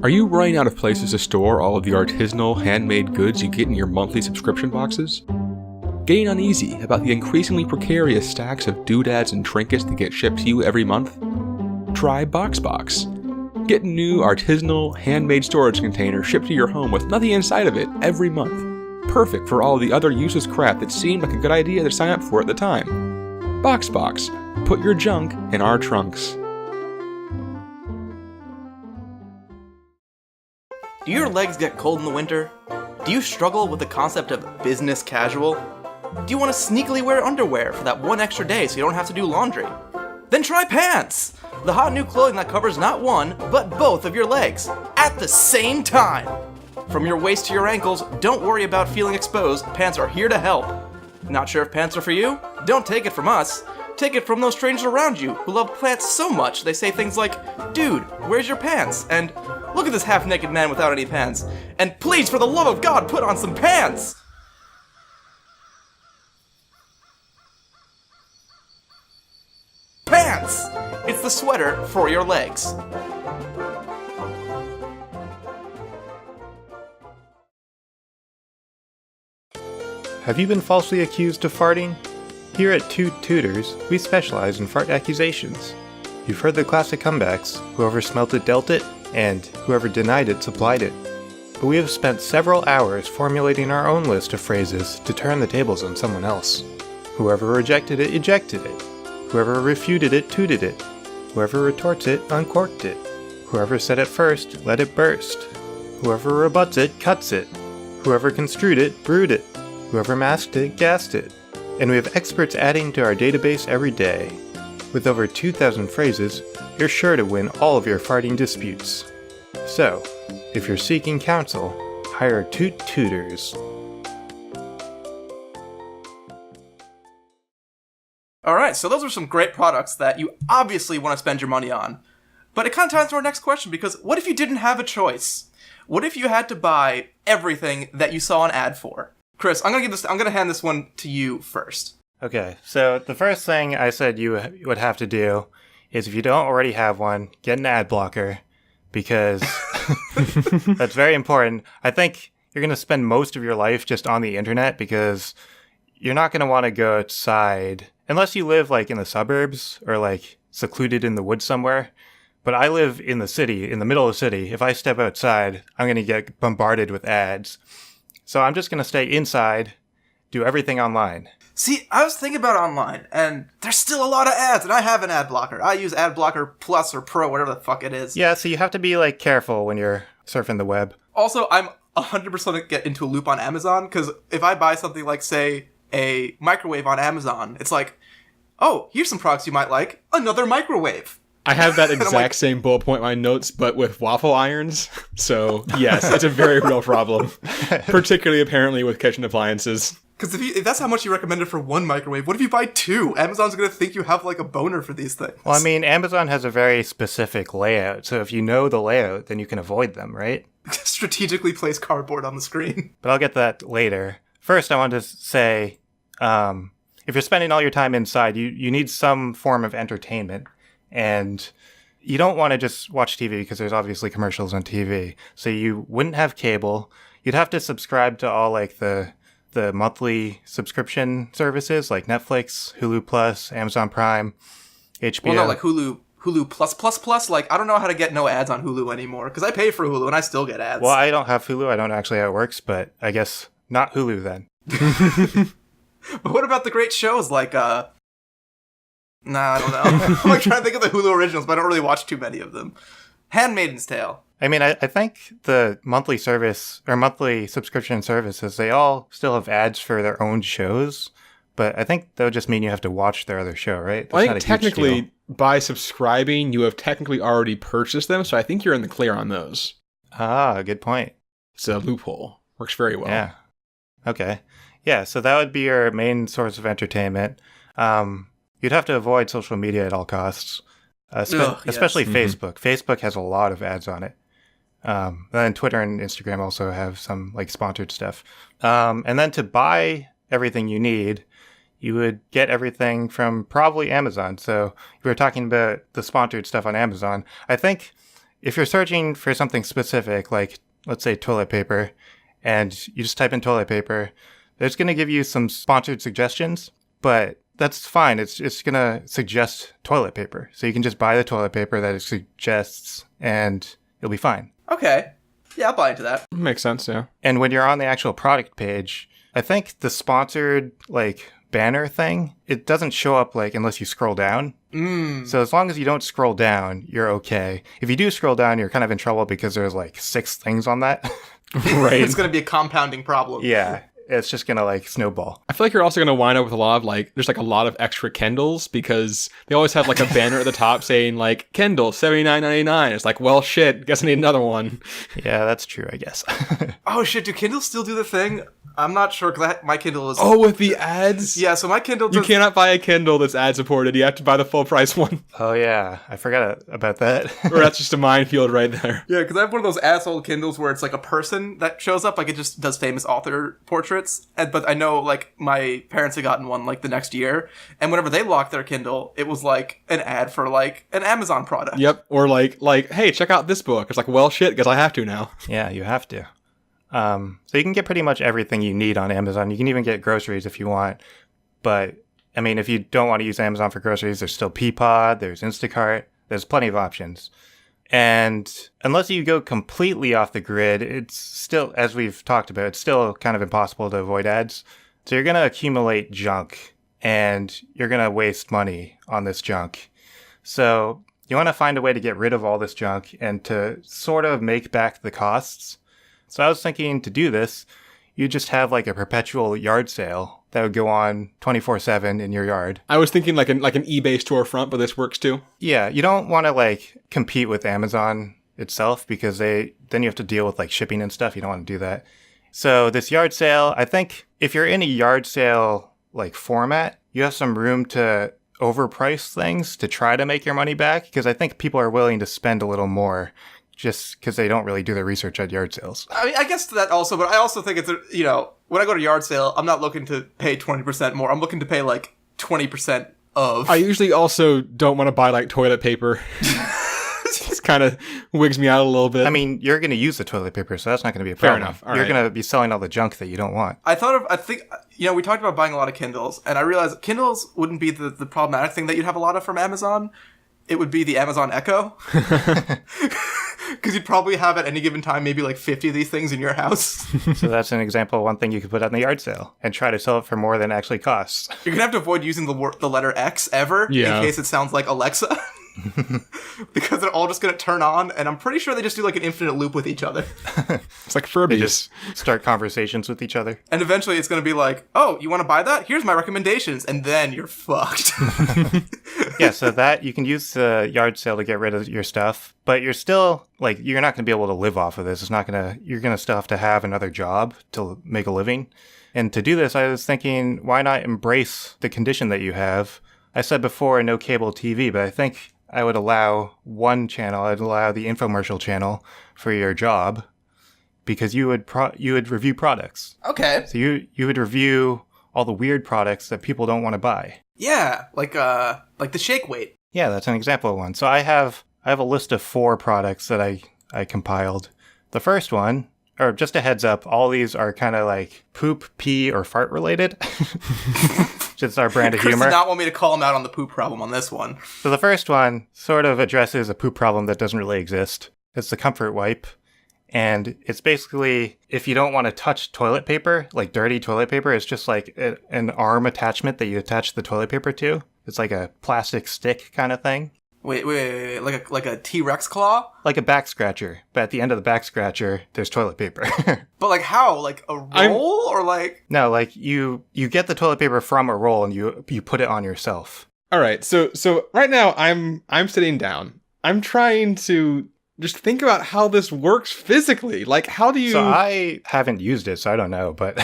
Speaker 3: Are you running out of places to store all of the artisanal, handmade goods you get in your monthly subscription boxes? Getting uneasy about the increasingly precarious stacks of doodads and trinkets that get shipped to you every month? Try BoxBox. Get a new artisanal, handmade storage container shipped to your home with nothing inside of it every month. Perfect for all the other useless crap that seemed like a good idea to sign up for at the time. BoxBox. Put your junk in our trunks.
Speaker 1: Do your legs get cold in the winter? Do you struggle with the concept of business casual? Do you want to sneakily wear underwear for that one extra day so you don't have to do laundry? Then try pants! The hot new clothing that covers not one, but both of your legs, at the same time! From your waist to your ankles, don't worry about feeling exposed, pants are here to help. Not sure if pants are for you? Don't take it from us. Take it from those strangers around you who love plants so much they say things like, "Dude, where's your pants?" and "Look at this half-naked man without any pants," and "Please, for the love of God, put on some pants!" Pants! It's the sweater for your legs.
Speaker 2: Have you been falsely accused of farting? Here at Toot Tutors, we specialize in fart accusations. You've heard the classic comebacks, whoever smelt it dealt it, and whoever denied it supplied it. But we have spent several hours formulating our own list of phrases to turn the tables on someone else. Whoever rejected it ejected it. Whoever refuted it tooted it. Whoever retorts it uncorked it. Whoever said it first let it burst. Whoever rebuts it cuts it. Whoever construed it brewed it. Whoever masked it gassed it. And we have experts adding to our database every day. With over 2,000 phrases, you're sure to win all of your farting disputes. So, if you're seeking counsel, hire Toot Tutors.
Speaker 1: Alright, so those are some great products that you obviously want to spend your money on. But it kind of ties to our next question, because what if you didn't have a choice? What if you had to buy everything that you saw an ad for? Chris, I'm gonna hand this one to you first.
Speaker 2: Okay, so the first thing I said you would have to do is, if you don't already have one, get an ad blocker, because that's very important. I think you're going to spend most of your life just on the internet, because you're not going to want to go outside, unless you live like in the suburbs or like secluded in the woods somewhere. But I live in the city, in the middle of the city. If I step outside, I'm going to get bombarded with ads. So I'm just going to stay inside, do everything online.
Speaker 1: See, I was thinking about online, and there's still a lot of ads, and I have an ad blocker. I use ad blocker plus or pro, whatever the fuck it is.
Speaker 2: Yeah, so you have to be like careful when you're surfing the web.
Speaker 1: Also, I'm 100% get into a loop on Amazon, because if I buy something like, say, a microwave on Amazon, it's like, oh, here's some products you might like. Another microwave.
Speaker 3: I have that exact same bullet point in my notes, but with waffle irons. So, yes, it's a very real problem. Particularly, apparently, with kitchen appliances.
Speaker 1: Because if that's how much you recommend it for one microwave, what if you buy two? Amazon's going to think you have, like, a boner for these things.
Speaker 2: Well, I mean, Amazon has a very specific layout. So if you know the layout, then you can avoid them, right?
Speaker 1: Strategically place cardboard on the screen.
Speaker 2: But I'll get to that later. First, I want to say, if you're spending all your time inside, you need some form of entertainment. And you don't want to just watch TV because there's obviously commercials on TV. So you wouldn't have cable. You'd have to subscribe to all like the monthly subscription services like Netflix, Hulu Plus, Amazon Prime, HBO.
Speaker 1: Well, no, like Hulu plus. Like, I don't know how to get no ads on Hulu anymore because I pay for Hulu and I still get ads.
Speaker 2: Well, I don't have Hulu. I don't know actually how it works, but I guess not Hulu then.
Speaker 1: But what about the great shows like I don't know. I'm like trying to think of the Hulu originals, but I don't really watch too many of them. Handmaid's Tale.
Speaker 2: I mean, I think the monthly service or monthly subscription services, they all still have ads for their own shows, but I think that would just mean you have to watch their other show, right?
Speaker 3: Well, I think technically by subscribing, you have technically already purchased them, so I think you're in the clear on those.
Speaker 2: Ah, good point.
Speaker 3: It's a loophole. Works very well.
Speaker 2: Yeah. Okay. Yeah, so that would be your main source of entertainment. You'd have to avoid social media at all costs, especially Facebook. Facebook has a lot of ads on it. Then Twitter and Instagram also have some like sponsored stuff. And then to buy everything you need, you would get everything from probably Amazon. So if we were talking about the sponsored stuff on Amazon, I think if you're searching for something specific, like let's say toilet paper, and you just type in toilet paper, it's going to give you some sponsored suggestions, but that's fine. It's going to suggest toilet paper. So you can just buy the toilet paper that it suggests and you'll be fine.
Speaker 1: Okay. Yeah, I'll buy into that.
Speaker 3: Makes sense, yeah.
Speaker 2: And when you're on the actual product page, I think the sponsored like banner thing, it doesn't show up like unless you scroll down. So as long as you don't scroll down, you're okay. If you do scroll down, you're kind of in trouble because there's like 6 things on that.
Speaker 1: Right. It's going to be a compounding problem.
Speaker 2: Yeah. It's just going to like snowball.
Speaker 3: I feel like you're also going to wind up with a lot of like, there's like a lot of extra Kindles because they always have like a banner at the top saying like Kindle $79.99. It's like, well, shit, guess I need another one.
Speaker 2: Yeah, that's true, I guess.
Speaker 1: Oh shit, do Kindles still do the thing? I'm not sure because my Kindle is...
Speaker 3: Oh, with the ads?
Speaker 1: Yeah, so my Kindle...
Speaker 3: You cannot buy a Kindle that's ad-supported. You have to buy the full-price one.
Speaker 2: Oh, yeah. I forgot about that.
Speaker 3: Or that's just a minefield right there.
Speaker 1: Yeah, because I have one of those asshole Kindles where it's like a person that shows up. Like, it just does famous author portraits. But I know, like, my parents had gotten one, like, the next year. And whenever they locked their Kindle, it was, like, an ad for, like, an Amazon product.
Speaker 3: Yep. Or, like, hey, check out this book. It's like, well, shit, because I have to now.
Speaker 2: Yeah, you have to. So you can get pretty much everything you need on Amazon. You can even get groceries if you want. But, I mean, if you don't want to use Amazon for groceries, there's still Peapod, there's Instacart, there's plenty of options. And unless you go completely off the grid, it's still, as we've talked about, it's still kind of impossible to avoid ads. So you're going to accumulate junk, and you're going to waste money on this junk. So you want to find a way to get rid of all this junk and to sort of make back the costs. So I was thinking to do this, you just have like a perpetual yard sale that would go on 24/7 in your yard.
Speaker 3: I was thinking like an eBay storefront, but this works too.
Speaker 2: Yeah, you don't want to like compete with Amazon itself because then you have to deal with like shipping and stuff. You don't want to do that. So this yard sale, I think if you're in a yard sale like format, you have some room to overprice things to try to make your money back because I think people are willing to spend a little more just because they don't really do their research at yard sales.
Speaker 1: I mean, I guess that also, but I also think it's, when I go to yard sale, I'm not looking to pay 20% more. I'm looking to pay like 20% of.
Speaker 3: I usually also don't want to buy like toilet paper. It kind of wigs me out a little bit.
Speaker 2: I mean, you're going to use the toilet paper, so that's not going to be a problem.
Speaker 3: Fair enough. All
Speaker 2: you're
Speaker 3: right.
Speaker 2: going to be selling all the junk that you don't want.
Speaker 1: I think, we talked about buying a lot of Kindles, and I realized Kindles wouldn't be the problematic thing that you'd have a lot of from Amazon. It would be the Amazon Echo. Because you'd probably have at any given time maybe like 50 of these things in your house.
Speaker 2: So that's an example of one thing you could put on the yard sale and try to sell it for more than it actually costs.
Speaker 1: You're going to have to avoid using the letter X ever in case it sounds like Alexa. because they're all just going to turn on, and I'm pretty sure they just do like an infinite loop with each other.
Speaker 3: It's like Furbies.
Speaker 2: They just start conversations with each other.
Speaker 1: And eventually it's going to be like, oh, you want to buy that? Here's my recommendations. And then you're fucked.
Speaker 2: Yeah, so that you can use the yard sale to get rid of your stuff, but you're still, like, you're not going to be able to live off of this. You're going to still have to have another job to make a living. And to do this, I was thinking, why not embrace the condition that you have? I said before, no cable TV, but I think I would allow one channel. I'd allow the infomercial channel for your job, because you would review products.
Speaker 1: Okay.
Speaker 2: So you would review all the weird products that people don't want to buy.
Speaker 1: Yeah, like the shake weight.
Speaker 2: Yeah, that's an example of one. So I have a list of 4 products that I compiled. The first one, or just a heads up, all these are kind of like poop, pee, or fart related. Just our brand of
Speaker 1: Chris
Speaker 2: humor.
Speaker 1: did not want me to call him out on the poop problem on this one.
Speaker 2: So the first one sort of addresses a poop problem that doesn't really exist. It's the comfort wipe. And it's basically, if you don't want to touch toilet paper, like dirty toilet paper, it's just like an arm attachment that you attach the toilet paper to. It's like a plastic stick kind of thing.
Speaker 1: Wait, like a T-Rex claw?
Speaker 2: Like a back scratcher. But at the end of the back scratcher, there's toilet paper.
Speaker 1: But like how? Like a roll or like?
Speaker 2: No, like you get the toilet paper from a roll and you put it on yourself.
Speaker 3: All right. So right now I'm sitting down. I'm trying to just think about how this works physically. Like, how do you...
Speaker 2: So I haven't used it, so I don't know, but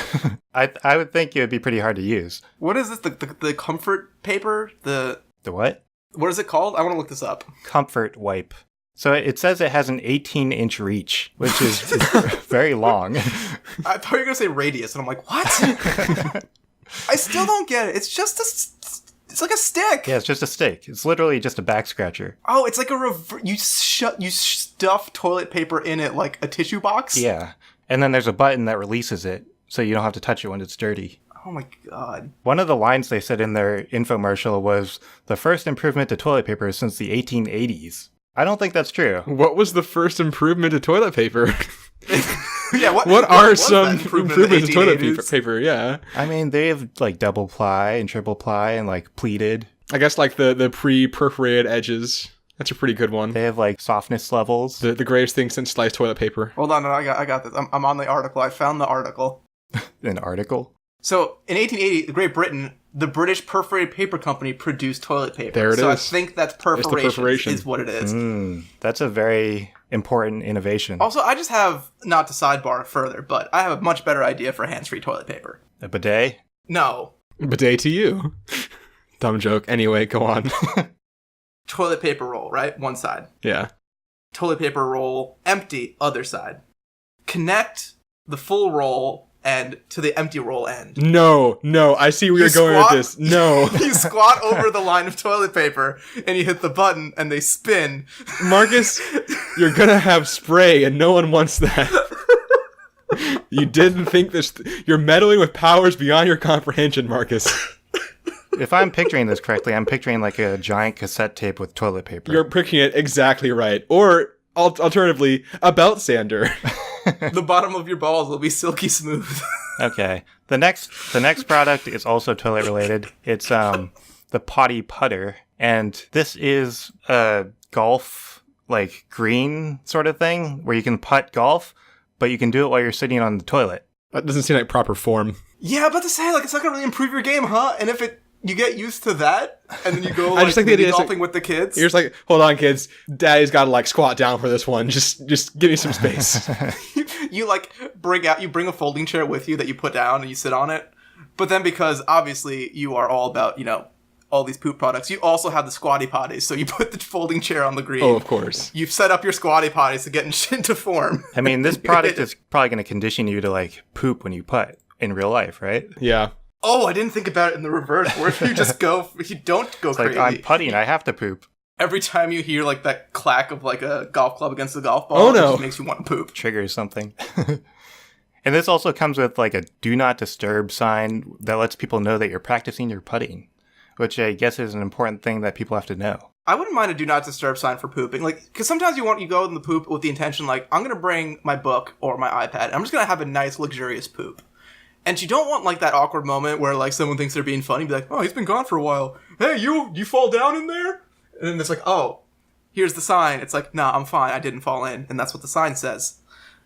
Speaker 2: I would think it would be pretty hard to use.
Speaker 1: What is this? The comfort paper? The
Speaker 2: what?
Speaker 1: What is it called? I want to look this up.
Speaker 2: Comfort wipe. So it says it has an 18-inch reach, which is very long.
Speaker 1: I thought you were going to say radius, and I'm like, what? I still don't get it. It's just it's like a stick.
Speaker 2: Yeah, it's just a stick. It's literally just a back scratcher.
Speaker 1: Oh, it's like you stuff toilet paper in it like a tissue box?
Speaker 2: Yeah. And then there's a button that releases it, so you don't have to touch it when it's dirty.
Speaker 1: Oh my god.
Speaker 2: One of the lines they said in their infomercial was, the first improvement to toilet paper since the 1880s. I don't think that's true.
Speaker 3: What was the first improvement to toilet paper?
Speaker 1: Yeah,
Speaker 3: what are some improvements to toilet paper? Yeah.
Speaker 2: I mean, they have like double ply and triple ply and like pleated.
Speaker 3: I guess like the pre-perforated edges. That's a pretty good one.
Speaker 2: They have like softness levels.
Speaker 3: The greatest thing since sliced toilet paper.
Speaker 1: Hold on, no, I got this. I'm on the article. I found the article.
Speaker 2: An article?
Speaker 1: So, in 1880, Great Britain, the British Perforated Paper Company produced toilet paper.
Speaker 3: There it
Speaker 1: so
Speaker 3: is.
Speaker 1: I think that's perforation is what it is.
Speaker 2: That's a very important innovation.
Speaker 1: Also, I just have, not to sidebar further, but I have a much better idea for hands-free toilet paper.
Speaker 2: A bidet?
Speaker 1: No.
Speaker 3: Bidet to you. Dumb joke. Anyway, go on.
Speaker 1: Toilet paper roll, right? One side.
Speaker 3: Yeah.
Speaker 1: Toilet paper roll, empty, other side. Connect the full roll and to the empty roll end.
Speaker 3: No, I see where you're going with this. No.
Speaker 1: You squat over the line of toilet paper and you hit the button and they spin.
Speaker 3: Marcus, you're gonna have spray and no one wants that. You didn't think this. You're meddling with powers beyond your comprehension, Marcus.
Speaker 2: If I'm picturing this correctly, I'm picturing like a giant cassette tape with toilet paper.
Speaker 3: You're picturing it exactly right. Or, alternatively, a belt sander.
Speaker 1: The bottom of your balls will be silky smooth.
Speaker 2: Okay. The next product is also toilet related. It's the potty putter, and this is a golf like green sort of thing where you can putt golf, but you can do it while you're sitting on the toilet.
Speaker 3: That doesn't seem like proper form.
Speaker 1: Yeah, but to say like it's not gonna really improve your game, huh? And if you get used to that, and then you go
Speaker 3: I just think the idea is
Speaker 1: golfing with the kids.
Speaker 3: You're just like, hold on, kids. Daddy's got to like squat down for this one. Just give me some space.
Speaker 1: You like bring a folding chair with you that you put down and you sit on it. But then because obviously you are all about, all these poop products, you also have the squatty potties. So you put the folding chair on the green.
Speaker 3: Oh, of course.
Speaker 1: You've set up your squatty potties to get into form.
Speaker 2: I mean, this product is probably going to condition you to like poop when you putt in real life, right?
Speaker 3: Yeah.
Speaker 1: Oh, I didn't think about it in the reverse. Where if you don't go
Speaker 2: it's
Speaker 1: crazy.
Speaker 2: like, I'm putting, I have to poop.
Speaker 1: Every time you hear like that clack of like a golf club against the golf ball, it just makes you want to poop.
Speaker 2: Triggers something. And this also comes with like a do not disturb sign that lets people know that you're practicing your putting, which I guess is an important thing that people have to know.
Speaker 1: I wouldn't mind a do not disturb sign for pooping. Like, because sometimes you go in the poop with the intention, like, I'm going to bring my book or my iPad, and I'm just going to have a nice, luxurious poop. And you don't want, like, that awkward moment where, like, someone thinks they're being funny, be like, oh, he's been gone for a while. Hey, you fall down in there? And then it's like, oh, here's the sign. It's like, nah, I'm fine. I didn't fall in. And that's what the sign says.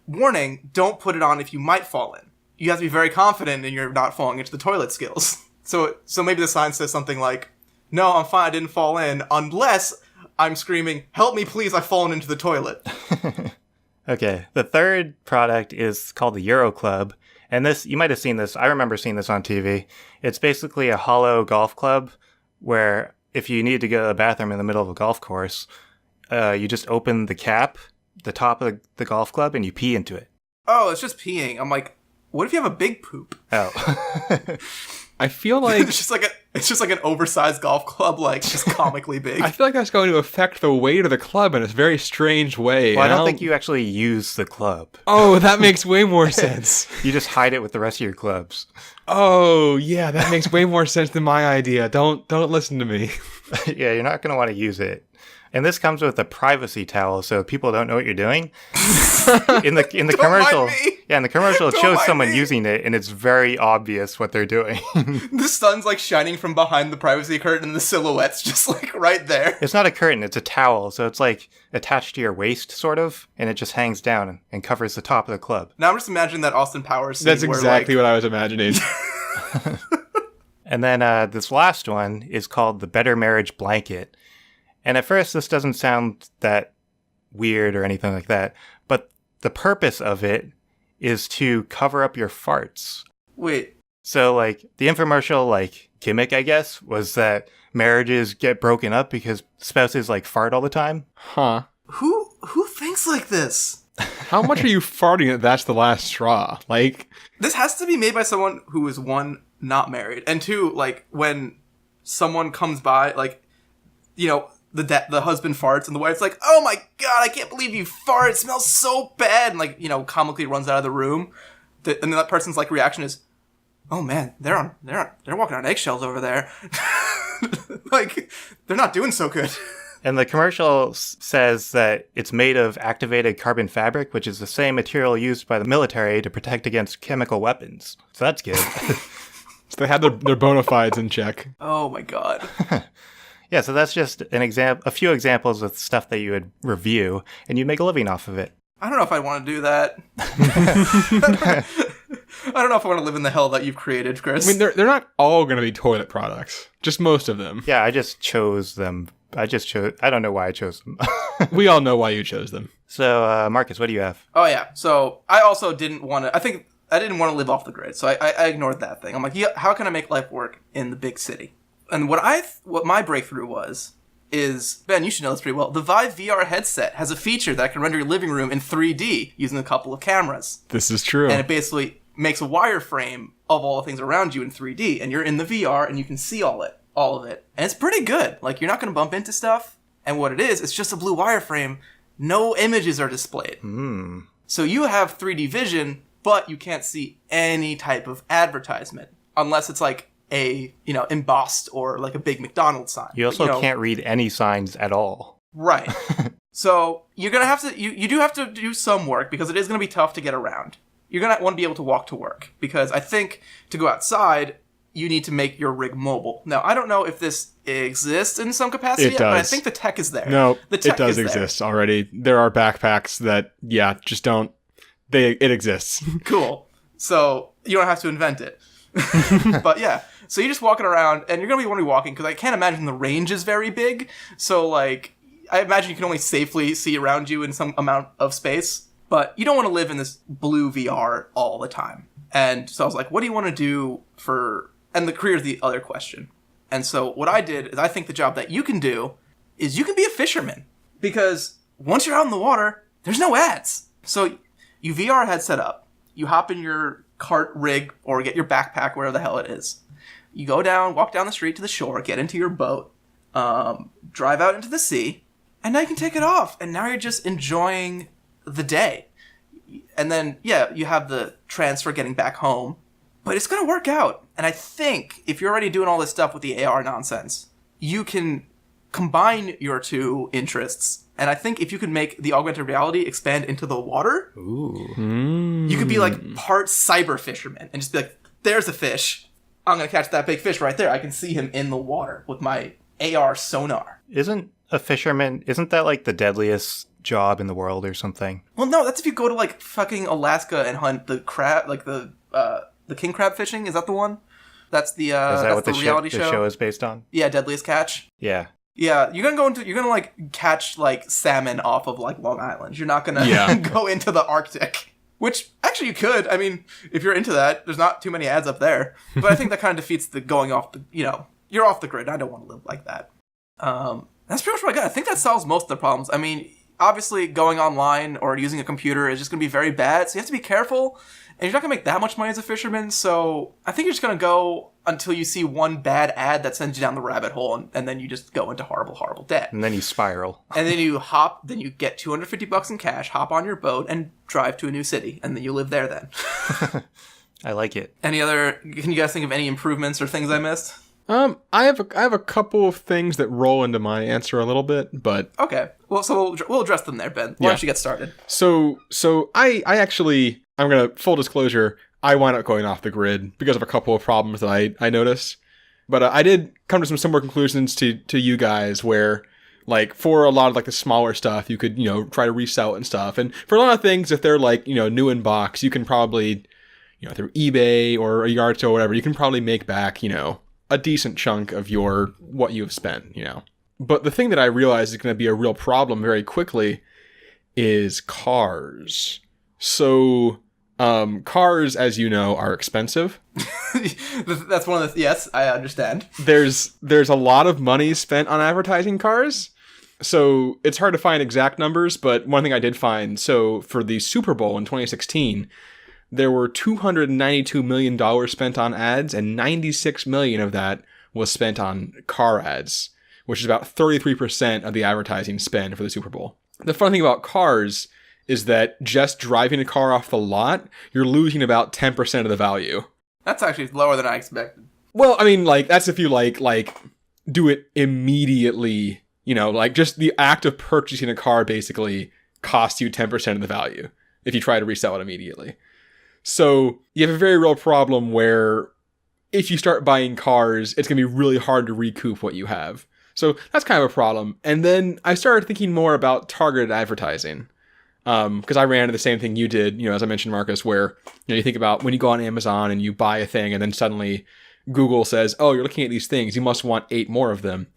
Speaker 1: Warning, don't put it on if you might fall in. You have to be very confident in your not falling into the toilet skills. So maybe the sign says something like, no, I'm fine. I didn't fall in unless I'm screaming, help me, please. I've fallen into the toilet.
Speaker 2: Okay. The third product is called the Euro Club. And this, you might have seen this. I remember seeing this on TV. It's basically a hollow golf club where if you need to go to the bathroom in the middle of a golf course, you just open the cap, the top of the golf club, and you pee into it.
Speaker 1: Oh, it's just peeing. I'm like, what if you have a big poop?
Speaker 2: Oh.
Speaker 3: I feel like
Speaker 1: it's just like an oversized golf club, like just comically big.
Speaker 3: I feel like that's going to affect the weight of the club in a very strange way.
Speaker 2: Well, I don't think you actually use the club.
Speaker 3: Oh, that makes way more sense.
Speaker 2: You just hide it with the rest of your clubs.
Speaker 3: Oh, yeah, that makes way more sense than my idea. Don't listen to me.
Speaker 2: Yeah, you're not going to want to use it. And this comes with a privacy towel, so people don't know what you're doing. In the commercial, in the commercial, it shows someone using it, and it's very obvious what they're doing.
Speaker 1: The sun's like shining from behind the privacy curtain, and the silhouette's just like right there.
Speaker 2: It's not a curtain; it's a towel, so it's like attached to your waist, sort of, and it just hangs down and covers the top of the club.
Speaker 1: Now I'm just imagining that Austin Powers scene.
Speaker 3: That's exactly what I was imagining.
Speaker 2: And then this last one is called the Better Marriage Blanket. And at first, this doesn't sound that weird or anything like that, but the purpose of it is to cover up your farts.
Speaker 1: Wait.
Speaker 2: So, like, the infomercial, like, gimmick, I guess, was that marriages get broken up because spouses, like, fart all the time.
Speaker 3: Huh.
Speaker 1: Who thinks like this?
Speaker 3: How much are you farting that that's the last straw? Like,
Speaker 1: this has to be made by someone who is, one, not married, and two, like, when someone comes by, like, you know, the husband farts and the wife's like, oh my god, I can't believe you fart, it smells so bad, and, like, you know, comically runs out of the room, and then that person's, like, reaction is, oh man, they're walking on eggshells over there. Like, they're not doing so good.
Speaker 2: And the commercial says that it's made of activated carbon fabric, which is the same material used by the military to protect against chemical weapons. So that's good.
Speaker 3: So they had their bona fides in check.
Speaker 1: Oh my god.
Speaker 2: Yeah, so that's just a few examples of stuff that you would review, and you'd make a living off of it.
Speaker 1: I don't know if I want to do that. I don't know if I want to live in the hell that you've created, Chris.
Speaker 3: I mean, they're not all going to be toilet products. Just most of them.
Speaker 2: Yeah, I just chose them. I don't know why I chose them.
Speaker 3: We all know why you chose them.
Speaker 2: So, Marcus, what do you have?
Speaker 1: Oh, yeah. So, I also didn't want to... I didn't want to live off the grid, so I ignored that thing. I'm like, yeah, how can I make life work in the big city? And what my breakthrough is, Ben, you should know this pretty well, the Vive VR headset has a feature that can render your living room in 3D using a couple of cameras.
Speaker 3: This is true.
Speaker 1: And it basically makes a wireframe of all the things around you in 3D, and you're in the VR, and you can see all of it. And it's pretty good. Like, you're not going to bump into stuff, and what it is, it's just a blue wireframe. No images are displayed. So you have 3D vision, but you can't see any type of advertisement, unless it's like a, embossed or like a big McDonald's sign.
Speaker 2: You also can't read any signs at all.
Speaker 1: Right. So you're going to have to, you do have to do some work because it is going to be tough to get around. You're going to want to be able to walk to work because I think to go outside, you need to make your rig mobile. Now, I don't know if this exists in some capacity yet, but I think the tech is there.
Speaker 3: No, it does exist already. There are backpacks that, just don't, it exists. Cool.
Speaker 1: So you don't have to invent it. But yeah, so you're just walking around, and you're going to be walking, because I can't imagine the range is very big. So, like, I imagine you can only safely see around you in some amount of space. But you don't want to live in this blue VR all the time. And so I was like, what do you want to do for... And the career is the other question. And so what I did is I think the job that you can do is you can be a fisherman. Because once you're out in the water, there's no ads. So you VR headset up. You hop in your cart rig or get your backpack, wherever the hell it is. You go down, walk down the street to the shore, get into your boat, drive out into the sea, and now you can take it off. And now you're just enjoying the day. And then, you have the transfer getting back home. But it's going to work out. And I think if you're already doing all this stuff with the AR nonsense, you can combine your two interests. And I think if you could make the augmented reality expand into the water, you could be like part cyber fisherman and just be like, there's a fish. I'm going to catch that big fish right there. I can see him in the water with my AR sonar.
Speaker 2: Isn't a fisherman? Isn't that like the deadliest job in the world or something?
Speaker 1: Well, no, that's if you go to like fucking Alaska and hunt the crab, like the king crab fishing. Is that the one? That's the
Speaker 2: Is that
Speaker 1: that's
Speaker 2: what
Speaker 1: the reality
Speaker 2: the show is based on?
Speaker 1: Yeah, Deadliest Catch.
Speaker 2: Yeah.
Speaker 1: Yeah, you're gonna like catch like salmon off of like Long Island. You're not gonna go into the Arctic. Which actually you could. I mean, if you're into that, there's not too many ads up there. But I think that kind of defeats the going off the, you're off the grid. I don't want to live like that. That's pretty much what I got. I think that solves most of the problems. I mean, obviously going online or using a computer is just going to be very bad. So you have to be careful. And you're not going to make that much money as a fisherman. So I think you're just going to go until you see one bad ad that sends you down the rabbit hole. And then you just go into horrible, horrible debt.
Speaker 2: And then you spiral.
Speaker 1: And then you get $250 in cash, hop on your boat, and drive to a new city. And then you live there then.
Speaker 2: I like it.
Speaker 1: Can you guys think of any improvements or things I missed?
Speaker 3: I have a couple of things that roll into my answer a little bit, but
Speaker 1: okay. Well, so we'll address them there, Ben. Why don't you get started?
Speaker 3: So I actually, I'm gonna full disclosure, I wound up going off the grid because of a couple of problems that I noticed, but I did come to some similar conclusions to you guys where, like, for a lot of like the smaller stuff, you could try to resell it and stuff, and for a lot of things, if they're like new in box, you can probably through eBay or a yard sale or whatever, you can probably make back a decent chunk of what you have spent, But the thing that I realized is going to be a real problem very quickly is cars. So, cars, as you know, are expensive.
Speaker 1: That's one of the... Yes, I understand.
Speaker 3: There's a lot of money spent on advertising cars. So it's hard to find exact numbers, but one thing I did find, so for the Super Bowl in 2016... there were $292 million spent on ads, and $96 million of that was spent on car ads, which is about 33% of the advertising spend for the Super Bowl. The fun thing about cars is that just driving a car off the lot, you're losing about 10% of the value.
Speaker 1: That's actually lower than I expected.
Speaker 3: Well, I mean, like, that's if you, like do it immediately, like, just the act of purchasing a car basically costs you 10% of the value if you try to resell it immediately. So you have a very real problem where if you start buying cars, it's going to be really hard to recoup what you have. So that's kind of a problem. And then I started thinking more about targeted advertising. Because I ran into the same thing you did, as I mentioned, Marcus, where you think about when you go on Amazon and you buy a thing and then suddenly Google says, oh, you're looking at these things, you must want 8 more of them.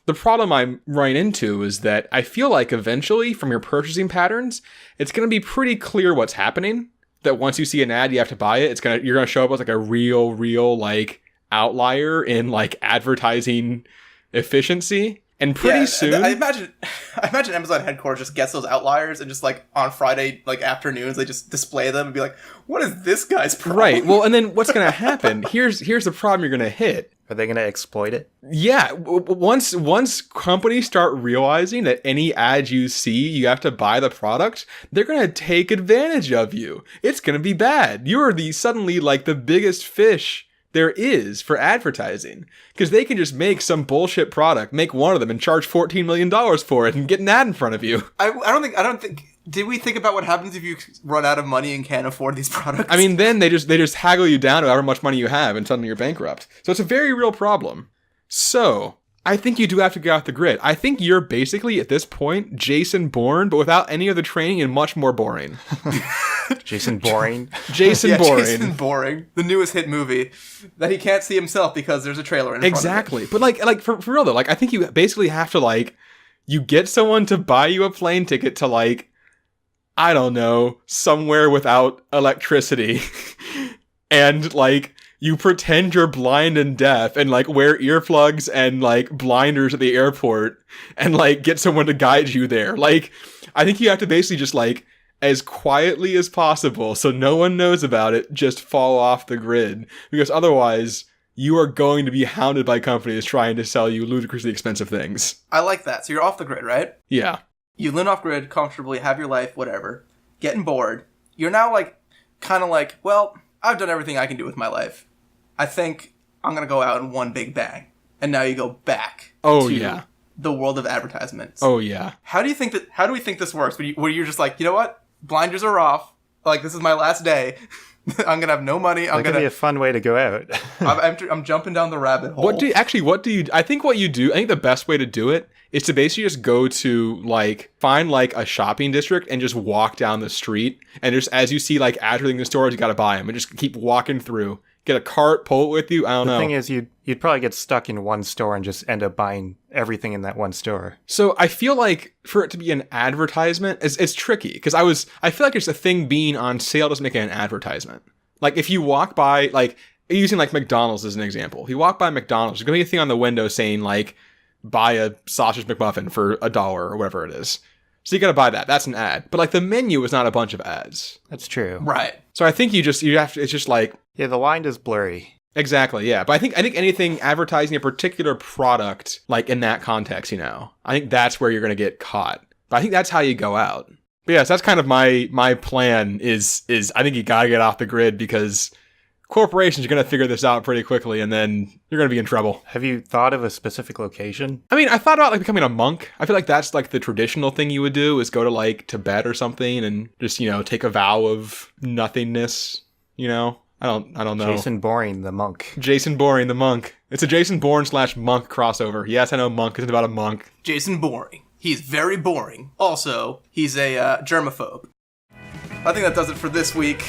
Speaker 3: The problem I'm running into is that I feel like eventually from your purchasing patterns, it's going to be pretty clear what's happening. That once you see an ad, you have to buy it. You're gonna show up as like a real like outlier in like advertising efficiency. And pretty soon,
Speaker 1: I imagine Amazon headquarters just gets those outliers and just like on Friday like afternoons they just display them and be like, "What is this guy's problem?"
Speaker 3: Right. Well, and then what's gonna happen? Here's the problem you're gonna hit.
Speaker 2: Are they going to exploit it?
Speaker 3: Yeah. Once companies start realizing that any ad you see, you have to buy the product, they're going to take advantage of you. It's going to be bad. You're suddenly like the biggest fish there is for advertising. Because they can just make some bullshit product, make one of them and charge $14 million for it and get an ad in front of you.
Speaker 1: I don't think... Did we think about what happens if you run out of money and can't afford these products?
Speaker 3: I mean, then they just haggle you down to however much money you have and suddenly you're bankrupt. So it's a very real problem. So I think you do have to get off the grid. I think you're basically, at this point, Jason Bourne, but without any of the training and much more boring.
Speaker 2: Jason Boring.
Speaker 3: Jason Boring.
Speaker 1: Jason Boring. The newest hit movie that he can't see himself because there's a trailer in front
Speaker 3: Exactly.
Speaker 1: of it.
Speaker 3: But like for real though, like I think you basically have to you get someone to buy you a plane ticket to I don't know, somewhere without electricity. And you pretend you're blind and deaf and wear earplugs and blinders at the airport and get someone to guide you there. I think you have to basically just as quietly as possible so no one knows about it, just fall off the grid. Because otherwise you are going to be hounded by companies trying to sell you ludicrously expensive things.
Speaker 1: I like that. So you're off the grid, right?
Speaker 3: Yeah.
Speaker 1: You live off grid comfortably, have your life, whatever. Getting bored. You're now well, I've done everything I can do with my life. I think I'm going to go out in one big bang. And now you go back to the world of advertisements.
Speaker 3: Oh, yeah.
Speaker 1: How do we think this works? Where you're just you know what? Blinders are off. This is my last day. I'm gonna have no money.
Speaker 2: That could be a fun way to go out.
Speaker 1: I'm jumping down the rabbit hole.
Speaker 3: I think the best way to do it is to basically just go to like find like a shopping district and just walk down the street, and just as you see like ads in the stores, you got to buy them and just keep walking through. Get a cart, pull it with you. I don't know.
Speaker 2: The thing is, you'd probably get stuck in one store and just end up buying everything in that one store.
Speaker 3: So I feel like for it to be an advertisement, it's tricky because I feel like it's a thing being on sale doesn't make it an advertisement. Like if you walk by, like using like McDonald's as an example, if you walk by McDonald's, there's gonna be a thing on the window saying like buy a sausage McMuffin for $1 or whatever it is. So you got to buy that. That's an ad. But like the menu is not a bunch of ads.
Speaker 2: That's true.
Speaker 1: Right.
Speaker 3: So I think you have to, it's just like...
Speaker 2: Yeah, the line is blurry.
Speaker 3: Exactly, yeah. But I think anything advertising a particular product, like in that context, I think that's where you're going to get caught. But I think that's how you go out. But yes, that's kind of my plan is I think you got to get off the grid because corporations are going to figure this out pretty quickly and then you're going to be in trouble.
Speaker 2: Have you thought of a specific location?
Speaker 3: I mean, I thought about like becoming a monk. I feel like that's like the traditional thing you would do is go to like Tibet or something and just, take a vow of nothingness, I don't know.
Speaker 2: Jason Bourne, the monk.
Speaker 3: Jason Bourne, the monk. It's a Jason Bourne / monk crossover. Yes, I know monk isn't about a monk.
Speaker 1: Jason Bourne. He's very boring. Also, he's a germaphobe. I think that does it for this week.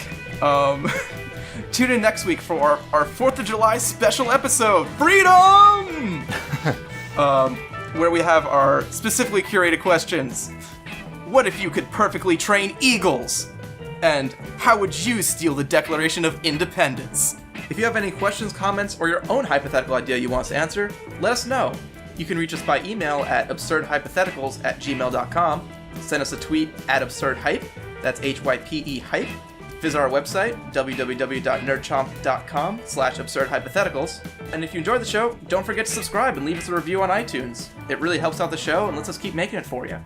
Speaker 1: Tune in next week for our 4th of July special episode, Freedom! Where we have our specifically curated questions. What if you could perfectly train eagles? And how would you steal the Declaration of Independence? If you have any questions, comments, or your own hypothetical idea you want us to answer, let us know. You can reach us by email at absurdhypotheticals@gmail.com. Send us a tweet at absurdhype. That's HYPE hype. Visit our website, www.nerdchomp.com/absurdhypotheticals. And if you enjoyed the show, don't forget to subscribe and leave us a review on iTunes. It really helps out the show and lets us keep making it for you.